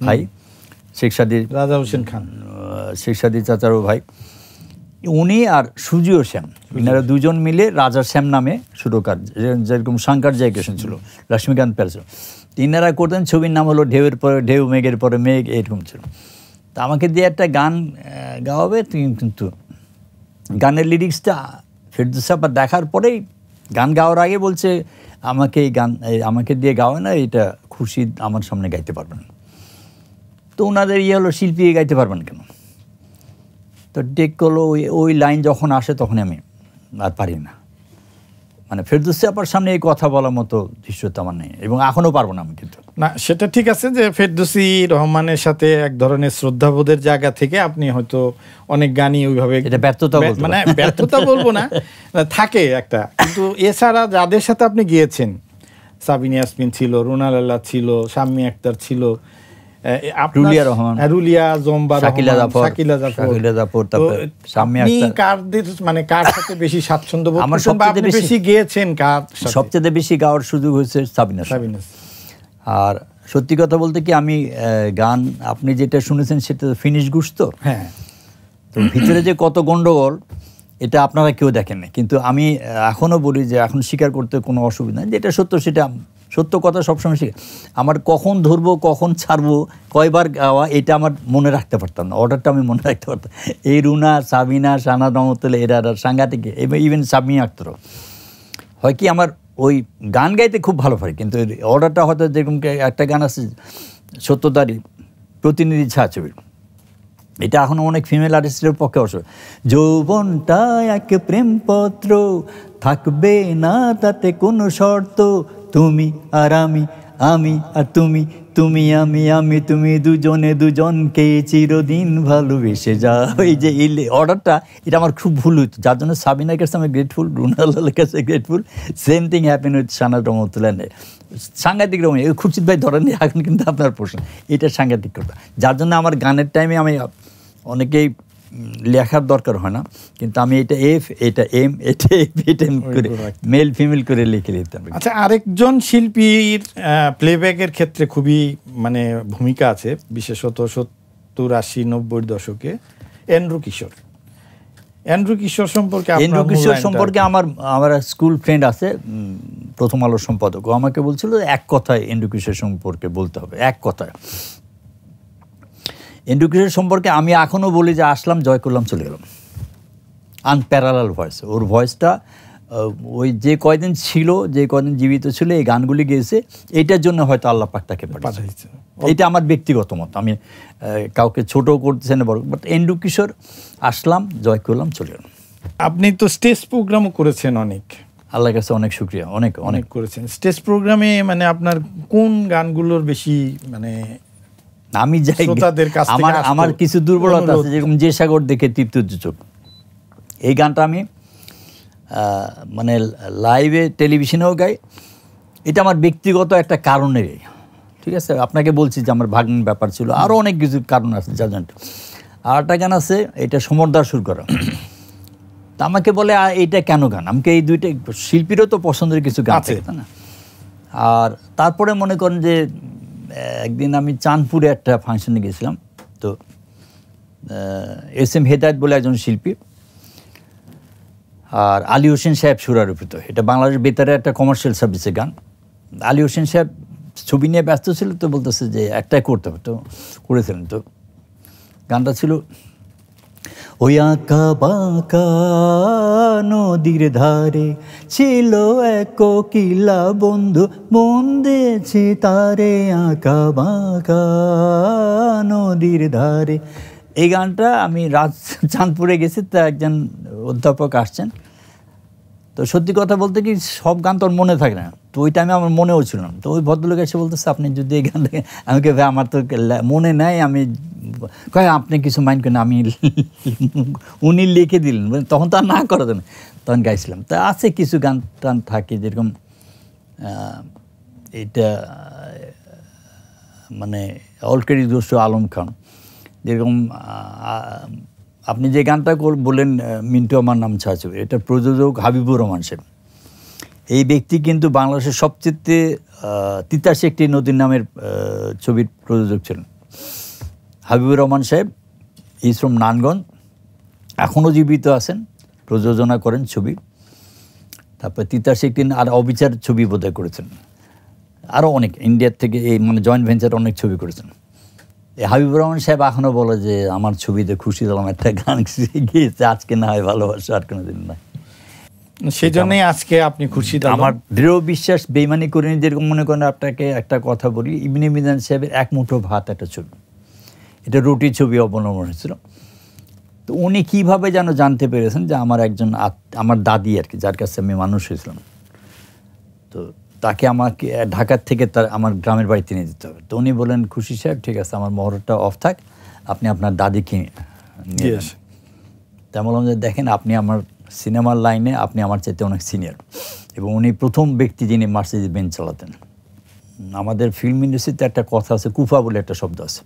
ভাই শেখ সাদী, রাজা হোসেন খান, শেখ সাদী চাচারও ভাই, উনি আর সুজিও শ্যাম, এনারা দুজন মিলে রাজা শ্যাম নামে সুরকার, যেরকম শঙ্কর জয়কিশন ছিল, লক্ষ্মীকান্ত প্যাল ছিল, তিনারা করতেন। ছবির নাম হলো ঢেউয়ের পরে ঢেউ, মেঘের পরে মেঘ, এরকম ছিল। তা আমাকে দিয়ে একটা গান গাওয়াবে, কিন্তু গানের লিরিক্সটা ফেরদৌসী আপা দেখার পরেই গান গাওয়ার আগে বলছে আমাকে এই গান আমাকে দিয়ে গাওয়া না, এটা খুরশিদ আমার সামনে গাইতে পারবেন। তো ওনাদের হলো শিল্পী গাইতে পারবেন কেন? তো টেক করলো, ওই লাইন যখন আসে তখন আমি আর পারি না, মানে ফেরদৌসী আপার সামনে এই কথা বলার মতো দৃশ্যতা আমার নেই, এবং এখনও পারবো না আমি। কিন্তু না, সেটা ঠিক আছে যে ফেরদৌসী রহমানের সাথে এক ধরনের শ্রদ্ধাবোধের জায়গা থেকে আপনি হয়তো অনেক গানই ওইভাবে, এটা ব্যর্থতা, মানে ব্যর্থতা বলবো না, থাকে একটা। কিন্তু এছাড়া যাদের সাথে আপনি গিয়েছেন, সাবিনা ইয়াসমিন ছিল, রুনা লায়লা ছিল, শাম্মী আক্তার ছিল, রুলিয়া রহমান, রুলিয়া, জম্বা রহমান, শাকিলা জাফর, তারপর শাম্মী আক্তার। কারদের মানে কার সাথে বেশি স্বাচ্ছন্দ্য বোধ আমার করছেন বা আপনি বেশি গেয়েছেন কার সাথে? সবচেয়ে বেশি গাওয়ার সুযোগ হয়েছে সাবিনা। আর সত্যি কথা বলতে কি, আমি গান আপনি যেটা শুনেছেন সেটা ফিনিশ গুডস তো। হ্যাঁ, তো ভিতরে যে কত গন্ডগোল এটা আপনারা কেউ দেখেন না, কিন্তু আমি এখনও বলি যে এখন স্বীকার করতে কোনো অসুবিধা নেই, যেটা সত্য সেটা সত্য কথা সবসময় শিখে। আমার কখন ধরবো কখন ছাড়বো কয়বার গাওয়া এটা আমার মনে রাখতে পারতাম না, অর্ডারটা আমি মনে রাখতে পারতাম। এই রুনা, সাবিনা, সানাদ রহমতুল্লাহ এরা সাংঘাতিক, ইভেন শাম্মী আক্তারও। হয় কি আমার ওই গান গাইতে খুব ভালো পারি, কিন্তু অর্ডারটা হয়তো যেরকম একটা গান আছে সত্যতারই প্রতিনিধি ছায়াছবির, এটা এখনও অনেক ফিমেল আর্টিস্টের পক্ষে অসুবিধা। যৌবনটা এক প্রেমপত্র, থাকবে না তাতে কোনো শর্ত, তুমি আর আমি, আমি আর তুমি, তুমি আমি, আমি তুমি, দুজনে দুজনকে চিরদিন ভালোবেসে যা। এই যে অর্ডারটা এটা আমার খুব ভুল হইতো, যার জন্য সাবিনার কাছে আমি গ্রেটফুল, রুনালের কাছে grateful. Same thing happen with Sanad Rahmatullah. সাংঘাতিক রকম খুরশিদ ভাই ধরেননি এখন, কিন্তু আপনার প্রশ্ন এটা সাংঘাতিক কথা, যার জন্য আমার গানের টাইমে আমি অনেকেই লেখার দরকার হয় না, কিন্তু আমি এটা এফ, এটা এম, এটা এফ, এটা এম করে মেল ফিমেল করে লিখে দিতাম। আচ্ছা, আরেকজন শিল্পীর প্লেব্যাকের ক্ষেত্রে খুবই মানে ভূমিকা আছে, বিশেষত 70, 80, 90 দশকে এন্ড্রু কিশোর। এন্ড্রু কিশোর সম্পর্কে আমার স্কুল ফ্রেন্ড আছে, প্রথম আলোর সম্পাদক, ও আমাকে বলছিল এক কথায় এন্ড্রু কিশোর সম্পর্কে বলতে হবে, এক কথায়। এন্ড্রু কিশোর সম্পর্কে আমি এখনও বলি যে আসলাম, জয় করলাম, চলে গেলাম। আনপ্যারালাল ভয়েস, ওর ভয়েসটা ওই যে কয়দিন ছিল, যে কয়দিন জীবিত ছিল এই গানগুলি গেয়েছে, এইটার জন্য হয়তো আল্লাহ পাক তাকে পাঠিয়েছে। এটা আমার ব্যক্তিগত মত, আমি কাউকে ছোট করতেছি না, বড়। বাট এন্ড্রু কিশোর আসলাম, জয় করলাম, চলে গেলাম। আপনি তো স্টেজ প্রোগ্রামও করেছেন অনেক, আল্লাহর কাছে অনেক শুকরিয়া, অনেক অনেক করেছেন। স্টেজ প্রোগ্রামে মানে আপনার কোন গানগুলোর বেশি মানে আমি যাই, আমার কিছু দুর্বলতা আছে, যেরকম যে সাগর দেখে তৃপ্ত চোখ, এই গানটা আমি মানে লাইভে টেলিভিশনেও গাই। এটা আমার ব্যক্তিগত একটা কারণে, ঠিক আছে, আপনাকে বলছি যে আমার ভাগ্নের ব্যাপার ছিল, আরও অনেক কিছু কারণ আছে যা জানতো। আর একটা গান আছে, এটা সমরদার সুর করা। তা আমাকে বলে এইটা কেন গান, আমাকে এই দুইটা শিল্পীরও তো পছন্দের কিছু গান আছে, তাই না? আর তারপরে মনে করেন যে একদিন আমি চাঁদপুরে একটা ফাংশনে গেছিলাম, তো এস এম হেদায়েত বলে একজন শিল্পী আর আলী হোসেন সাহেব সুরারোপিত, এটা বাংলাদেশ বেতারে একটা কমার্শিয়াল সার্ভিসের গান। আলী হোসেন সাহেব ছবি নিয়ে ব্যস্ত ছিল, তো বলতেছে যে একটাই করতে হবে, তো করেছিলেন। তো গানটা ছিল, ওই আঁকা বাঁকা নদীর ধারে ছিল এক কোকিলা বন্ধু, বন্দেছে তারে আঁকা বাঁকা নদীর ধারে। এই গানটা আমি চাঁদপুরে গেছি, তা একজন অধ্যাপক আসছেন। তো সত্যি কথা বলতে কি, সব গান তো মনে থাকে না, তো ওই টাইমে আমার মনেও ছিল না। তো ওই ভদ্রলোক এসে বলতেছে, আপনি যদি এই গানটা, আমাকে ভাই আমার তো মনে নাই, আমি কয় আপনি কিছু মাইন্ড করেন, আমি উনি লিখে দিলেন, তখন তো আর না করা যাবে, তখন গাইছিলাম। তা আছে কিছু গান টান থাকে, যেরকম এটা মানে অলরেডি দোস্ত আলম খান, যেরকম আপনি যে গানটা বললেন মিন্টু আমার নাম ছায়াছবি, এটা প্রযোজক হাবিবুর রহমান সাহেব। এই ব্যক্তি কিন্তু বাংলাদেশের সবচেয়ে তিতাসী একটি নদীর নামের ছবির প্রযোজক ছিলেন। হাবিবুর রহমান সাহেব ইজ ফ্রম নারায়ণগঞ্জ, এখনও জীবিত আছেন, প্রযোজনা করেন ছবি। তারপর তিতাসী একটি আর অবিচার ছবি বোধহয় করেছেন, আরও অনেক ইন্ডিয়ার থেকে এই মানে জয়েন্ট ভেঞ্চার অনেক ছবি করেছেন। হাবিবুর রহমান সাহেব এখনও বলে যে আমার ছবিতে খুশি হলাম, একটা গান গিয়েছে, আজকে না হয় ভালোবাসা আর কোনো দিন না। সেই জন্যই আজকে আপনি খুশি। আমার দৃঢ় বিশ্বাস, বেইমানি করিনি। যেরকম মনে করেন, আপনাকে একটা কথা বলি, ইবনে মিজান সাহেবের এক মুঠো ভাত একটা ছবি, এটা রুটি ছবি অবলম্বন হয়েছিল। তো উনি কীভাবে যেন জানতে পেরেছেন যে আমার একজন আমার দাদি আর কি, যার কাছে আমি মানুষ হয়েছিলাম, তো তাকে আমাকে ঢাকার থেকে আমার গ্রামের বাড়িতে নিয়ে যেতে হবে। তো উনি বলেন, খুশি সাহেব ঠিক আছে, আমার মহরটা অফ থাক, আপনি আপনার দাদিকে নিয়ে যান। তা বললাম যে দেখেন, আপনি আমার সিনেমার লাইনে আপনি আমার চাইতে অনেক সিনিয়র, এবং উনি প্রথম ব্যক্তি যিনি মার্সিডিজ বেঞ্চ চালাতেন। আমাদের ফিল্ম ইন্ডাস্ট্রিতে একটা কথা আছে, কুফা বলে একটা শব্দ আছে,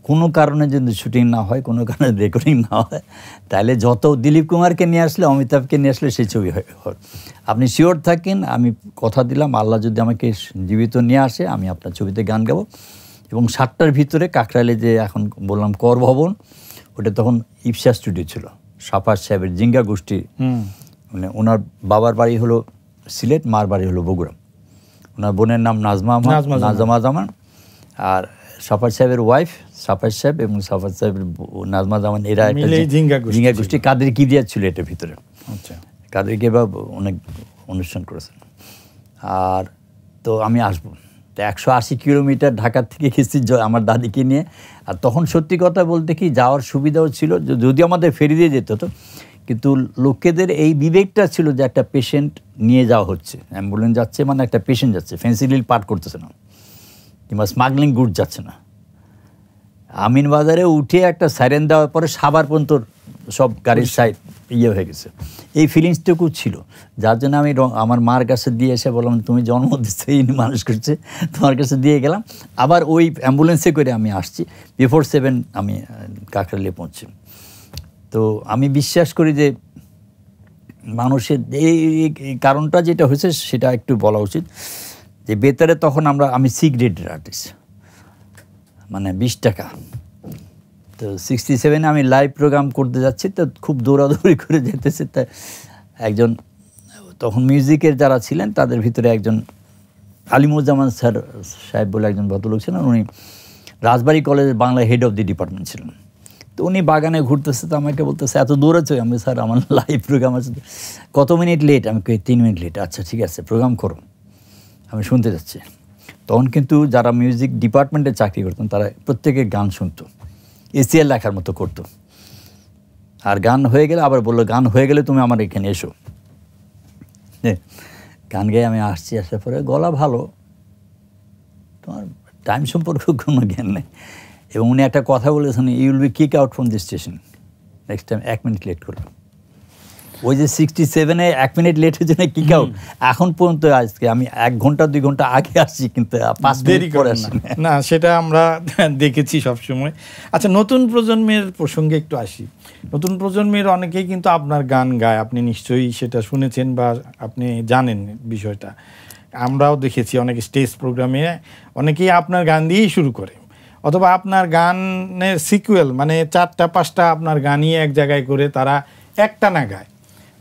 কোনো কারণে যদি শুটিং না হয়, কোনো কারণে রেকর্ডিং না হয়, তাহলে যত দিলীপ কুমারকে নিয়ে আসলে, অমিতাভকে নিয়ে আসলে সেই ছবি হয়। আপনি শিওর থাকেন, আমি কথা দিলাম আল্লাহ যদি আমাকে জীবিত নিয়ে আসে, আমি আপনার ছবিতে গান গাবো। এবং 7টার ভিতরে কাকরাইলে যে এখন বললাম কর ভবন, ওটা তখন ইপসা স্টুডিও ছিল, সাফার সাহেবের জিঙ্গা গোষ্ঠী, মানে ওনার বাবার বাড়ি হলো সিলেট, মার বাড়ি হলো বগুড়া। ওনার বোনের নাম নাজমা জামান, আর সাফার সাহেবের ওয়াইফ সাফার সাহেব এবং সাফার সাহেবের নাজমা জামান, এরা একটা জিঙ্গা গোষ্ঠী। কাদের কিরিয়া ছিল এটার ভিতরে, কাদের কিবা অনেক অনুষ্ঠান করেছেন। আর তো আমি আসবো, তো 180 কিলোমিটার ঢাকার থেকে গেছি আমার দাদিকে নিয়ে। আর তখন সত্যি কথা বলতে কি যাওয়ার সুবিধাও ছিল, যদিও আমাদের ফেরি দিয়ে যেত তো, কিন্তু লোকেদের এই বিবেকটা ছিল যে একটা পেশেন্ট নিয়ে যাওয়া হচ্ছে, অ্যাম্বুলেন্স যাচ্ছে মানে একটা পেশেন্ট যাচ্ছে, ফেন্সিডিল পাঠ করতেছে না, কিংবা স্মাগলিং গুড যাচ্ছে না। আমিনবাজারে উঠে একটা সাইরেন দেওয়ার পরে সাভার পর্যন্ত সব গাড়ির সাইড হয়ে গেছে, এই ফিলিংসটুকু ছিল। যার জন্য আমি আমার মার কাছে দিয়ে এসে বললাম, তুমি জন্ম দিচ্ছে, ইনি মানুষ করছে, তোমার কাছে দিয়ে গেলাম। আবার ওই অ্যাম্বুলেন্সে করে আমি আসছি, বিফোর 7 আমি কাকরাইলে পৌঁছি। তো আমি বিশ্বাস করি যে মানুষের এই কারণটা যেটা হয়েছে সেটা একটু বলা উচিত, যে বেতারে তখন আমি সি গ্রেডের আর্টিস্ট, মানে 20 টাকা। তো 67 আমি লাইভ প্রোগ্রাম করতে যাচ্ছি, তো খুব দৌড়াদৌড়ি করে যেতেছে। তা একজন তখন মিউজিকের যারা ছিলেন তাদের ভিতরে একজন আলিমুজ্জামান স্যার সাহেব বলে একজন ভদ্রলোক ছিলেন, উনি রাজবাড়ী কলেজের Bangla head of the department ছিলেন। তো উনি বাগানে ঘুরতেছে, তো আমাকে বলতেছে এত দৌড়াচ্ছে। আমি স্যার আমার লাইভ প্রোগ্রাম আছে। কত মিনিট লেট? আমি 3 মিনিট লেট। আচ্ছা ঠিক আছে, প্রোগ্রাম করো, আমি শুনতে যাচ্ছি। তখন কিন্তু যারা মিউজিক ডিপার্টমেন্টে চাকরি করতেন তারা প্রত্যেকে গান শুনতো, এসিএল লেখার মতো করতো। আর গান হয়ে গেলে আবার বললো, গান হয়ে গেলে তুমি আমার এখানে এসো। গান গেয়ে আমি আসছি, আসার পরে গলা ভালো, তোমার টাইম সম্পর্কে কোনো জ্ঞান নেই। এবং উনি একটা কথা বলেছেন, you will be kick out from this station, next time 1 minute late করবে। ওই যে 67-এ 1 মিনিট লেট হয়েছে না, কিক আউট। এখন পর্যন্ত আজকে আমি 1 ঘন্টা 2 ঘন্টা আগে আসছি, কিন্তু 5 মিনিট পরে আসি না, সেটা আমরা দেখেছি সবসময়। আচ্ছা, নতুন প্রজন্মের প্রসঙ্গে একটু আসি। নতুন প্রজন্মের অনেকেই কিন্তু আপনার গান গায়, আপনি নিশ্চয়ই সেটা শুনেছেন বা আপনি জানেন বিষয়টা। আমরাও দেখেছি অনেক স্টেজ প্রোগ্রামে অনেকেই আপনার গান দিয়েই শুরু করে, অথবা আপনার গানের সিকুয়েল, মানে 4টা 5টা আপনার গানই এক জায়গায় করে তারা একটা না গায়।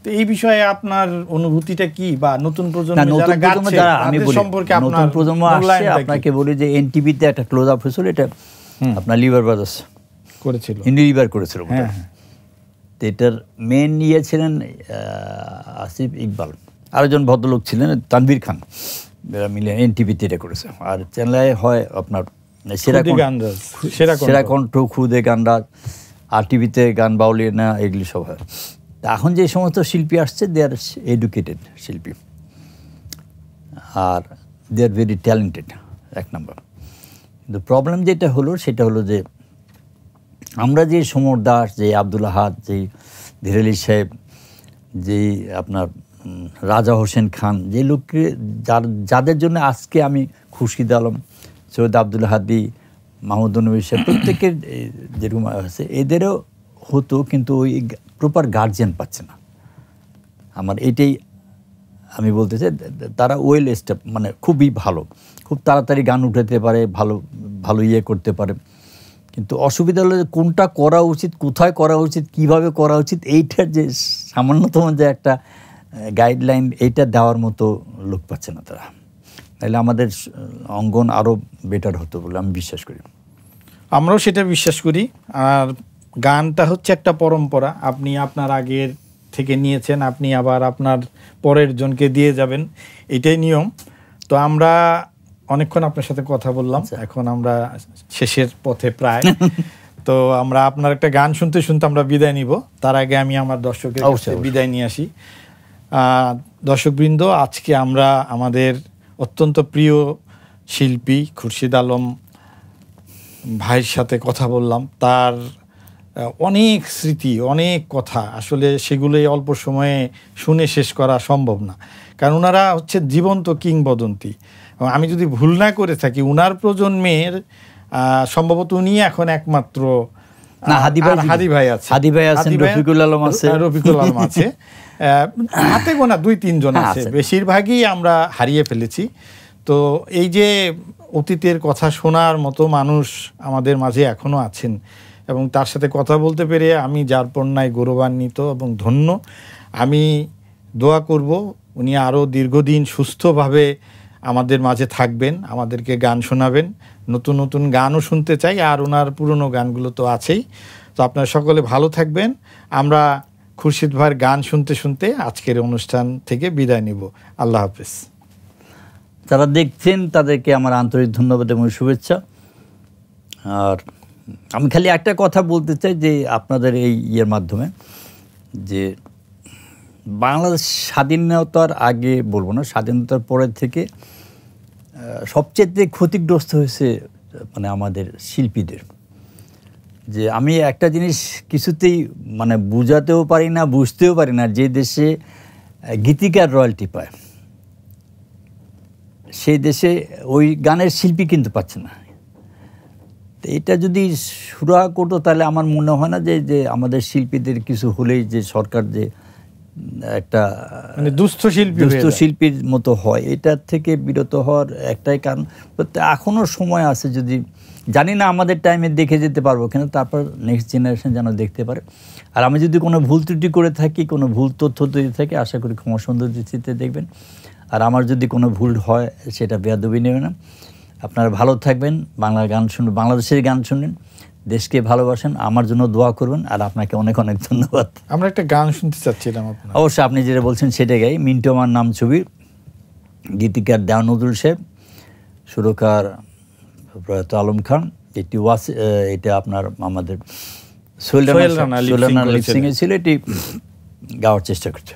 তো এই বিষয়ে আপনার অনুভূতিটা কি, বা নতুন প্রজন্ম যারা গাচ্ছে তাদের সম্পর্কে আপনার প্রজন্ম আসছে? আপনাকে বলি যে এনটিভিতে একটা ক্লোজ আপ হয়েছিল, এটা আপনার লিভার ব্রাদার্স করেছিল, ইন্ডি লিভার করেছিল। তো এটার মেন ইয়ে ছিলেন আসিফ ইকবাল, আরেকজন ভদ্রলোক ছিলেন তানভীর খান, এরা মিলে এনটিভিতে এটা করেছে। আর চ্যানেলে হয় আপনার সেরা কণ্ঠ, খুদে গানরাজ, আর টিভিতে গান বাউলি না, এগুলি সব হয়। এখন যে সমস্ত শিল্পী আসছে, দে আর এডুকেটেড শিল্পী, আর দে আর ভেরি ট্যালেন্টেড, 1 নম্বর। কিন্তু প্রবলেম যেটা হলো সেটা হলো যে আমরা যে সমর দাস, যে আব্দুল আহাদ, যেই ধীরালি সাহেব, যেই আপনার রাজা হোসেন খান, যে লোককে যাদের জন্য আজকে আমি খুরশিদ আলম, সৈয়দ আব্দুল হাদি, মাহমুদুল নবী সাহেব, প্রত্যেকের যেরকম আছে, এদেরও হতো, কিন্তু ওই প্রপার গার্জিয়ান পাচ্ছে না। আমার এটাই আমি বলতে চাই, তারা ওয়েল স্টেপ, মানে খুবই ভালো, খুব তাড়াতাড়ি গান উঠাতে পারে, ভালো ভালো ইয়ে করতে পারে, কিন্তু অসুবিধা হলো কোনটা করা উচিত, কোথায় করা উচিত, কিভাবে করা উচিত, এইটার যে সামান্যতম যে একটা গাইডলাইন, এইটা দেওয়ার মতো লোক পাচ্ছে না তারা। তাহলে আমাদের অঙ্গন আরও বেটার হতো বলে আমি বিশ্বাস করি। আমরাও সেটা বিশ্বাস করি। আর গানটা হচ্ছে একটা পরম্পরা, আপনি আপনার আগের থেকে নিয়েছেন, আপনি আবার আপনার পরের জনকে দিয়ে যাবেন, এটাই নিয়ম। তো আমরা অনেকক্ষণ আপনার সাথে কথা বললাম, এখন আমরা শেষের পথে প্রায়। তো আমরা আপনার একটা গান শুনতে শুনতে আমরা বিদায় নিব। তার আগে আমি আমার দর্শকের কাছে বিদায় নিয়ে আসি। দর্শকবৃন্দ, আজকে আমরা আমাদের অত্যন্ত প্রিয় শিল্পী খুরশিদ আলম ভাইয়ের সাথে কথা বললাম। তার অনেক স্মৃতি, অনেক কথা, আসলে সেগুলোই অল্প সময়ে শুনে শেষ করা সম্ভব না, কারণ ওনারা হচ্ছে জীবন্ত কিংবদন্তি। আমি যদি ভুল না করে থাকি, উনার প্রজন্মের সম্ভবত উনি এখন একমাত্র, হাদি ভাই আছে, রফিকুল আলম আছে, হাতে গোনা 2-3 জন আছে, বেশিরভাগই আমরা হারিয়ে ফেলেছি। তো এই যে অতীতের কথা শোনার মতো মানুষ আমাদের মাঝে এখনো আছেন, এবং তার সাথে কথা বলতে পেরে আমি যারপরনায় গৌরবান্বিত এবং ধন্য। আমি দোয়া করব উনি আরও দীর্ঘদিন সুস্থভাবে আমাদের মাঝে থাকবেন, আমাদেরকে গান শোনাবেন, নতুন নতুন গানও শুনতে চাই, আর ওনার পুরনো গানগুলো তো আছেই। তো আপনারা সকলে ভালো থাকবেন। আমরা খুরশিদ ভাইয়ের গান শুনতে শুনতে আজকের অনুষ্ঠান থেকে বিদায় নিব। আল্লাহ হাফেজ। যারা দেখছেন তাদেরকে আমার আন্তরিক ধন্যবাদ এবং শুভেচ্ছা। আর আমি খালি একটা কথা বলতে চাই যে আপনাদের এই ইয়ের মাধ্যমে, যে বাংলাদেশ স্বাধীনতার আগে বলবো না, স্বাধীনতার পরের থেকে সবচেয়ে ক্ষতিগ্রস্ত হয়েছে মানে আমাদের শিল্পীদের। যে আমি একটা জিনিস কিছুতেই মানে বুঝাতেও পারি না, বুঝতেও পারি না, যে দেশে গীতিকার রয়্যালটি পায় সেই দেশে ওই গানের শিল্পী কিন্তু পাচ্ছে না। তো এটা যদি সুরা করতো তাহলে আমার মনে হয় না যে আমাদের শিল্পীদের কিছু হলেই যে সরকার যে একটা মানে দুস্থ শিল্পীর মতো হয়, এটার থেকে বিরত হওয়ার একটাই কারণ। এখনও সময় আছে, যদি জানি না আমাদের টাইমে দেখে যেতে পারবো কিনা, তারপর নেক্সট জেনারেশন যেন দেখতে পারে। আর আমি যদি কোনো ভুল ত্রুটি করে থাকি, কোনো ভুল তথ্য দিয়ে থাকি, আশা করি ক্ষমা সুন্দর দৃষ্টিতে দেখবেন। আর আমার যদি কোনো ভুল হয় সেটা বেয়াদবি নেবে না। আপনারা ভালো থাকবেন, বাংলা গান শুনুন, বাংলাদেশের গান শুনুন, দেশকে ভালোবাসেন, আমার জন্য দোয়া করবেন। আর আপনাকে অনেক অনেক ধন্যবাদ। আমরা একটা গান শুনতে চাচ্ছিলাম। অবশ্যই আপনি যেটা বলছেন সেটাই গাই। মিন্টু আমার নাম ছবি, গীতিকার দেওয়ান নজরুল সাহেব, সুরকার প্রয়াত আলম খান। এটা আপনার আমাদের সোহেল রানা লিপসিংয়ে ছিল, এটি গাওয়ার চেষ্টা করছে।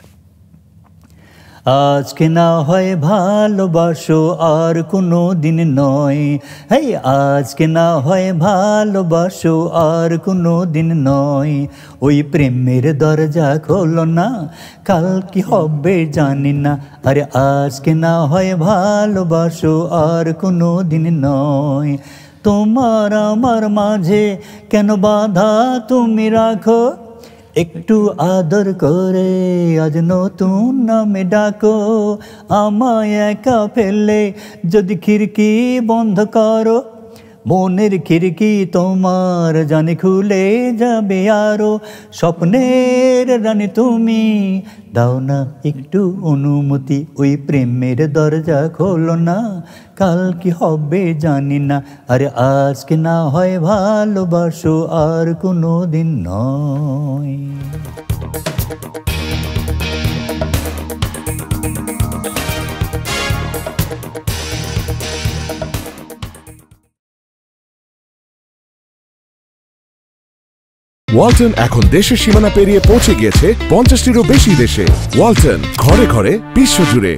আজকে না হয় ভালোবাসো আর কোনো দিন নয়, হেই আজকে না হয় ভালোবাসো আর কোনো দিন নয়, ওই প্রেমের দরজা খোলো না, কাল কি হবে জানি না, আরে আজকে না হয় ভালোবাসো আর কোনো দিন নয়, তোমার আমার মাঝে কেন বাধা তুমি রাখো, একটু আদর করে আজ নতুন নামে ডাকো, আমায় একা ফেলে যদি খিড়কি বন্ধ করো, মনের খিড়কি তোমার জানি খুলে যাবে আরো, স্বপ্নের রানী তুমি দাও না একটু অনুমতি, ওই প্রেমের দরজা খোলো না, কাল কি হবে জানি না, আরে আজকে না হয় ভালোবাসো আর কোনো দিন নয়। ওয়ালটন এখন দেশের সীমানা পেরিয়ে পৌঁছে গিয়েছে 50টিরও বেশি দেশে। ওয়ালটন, ঘরে ঘরে বিশ্বজুড়ে।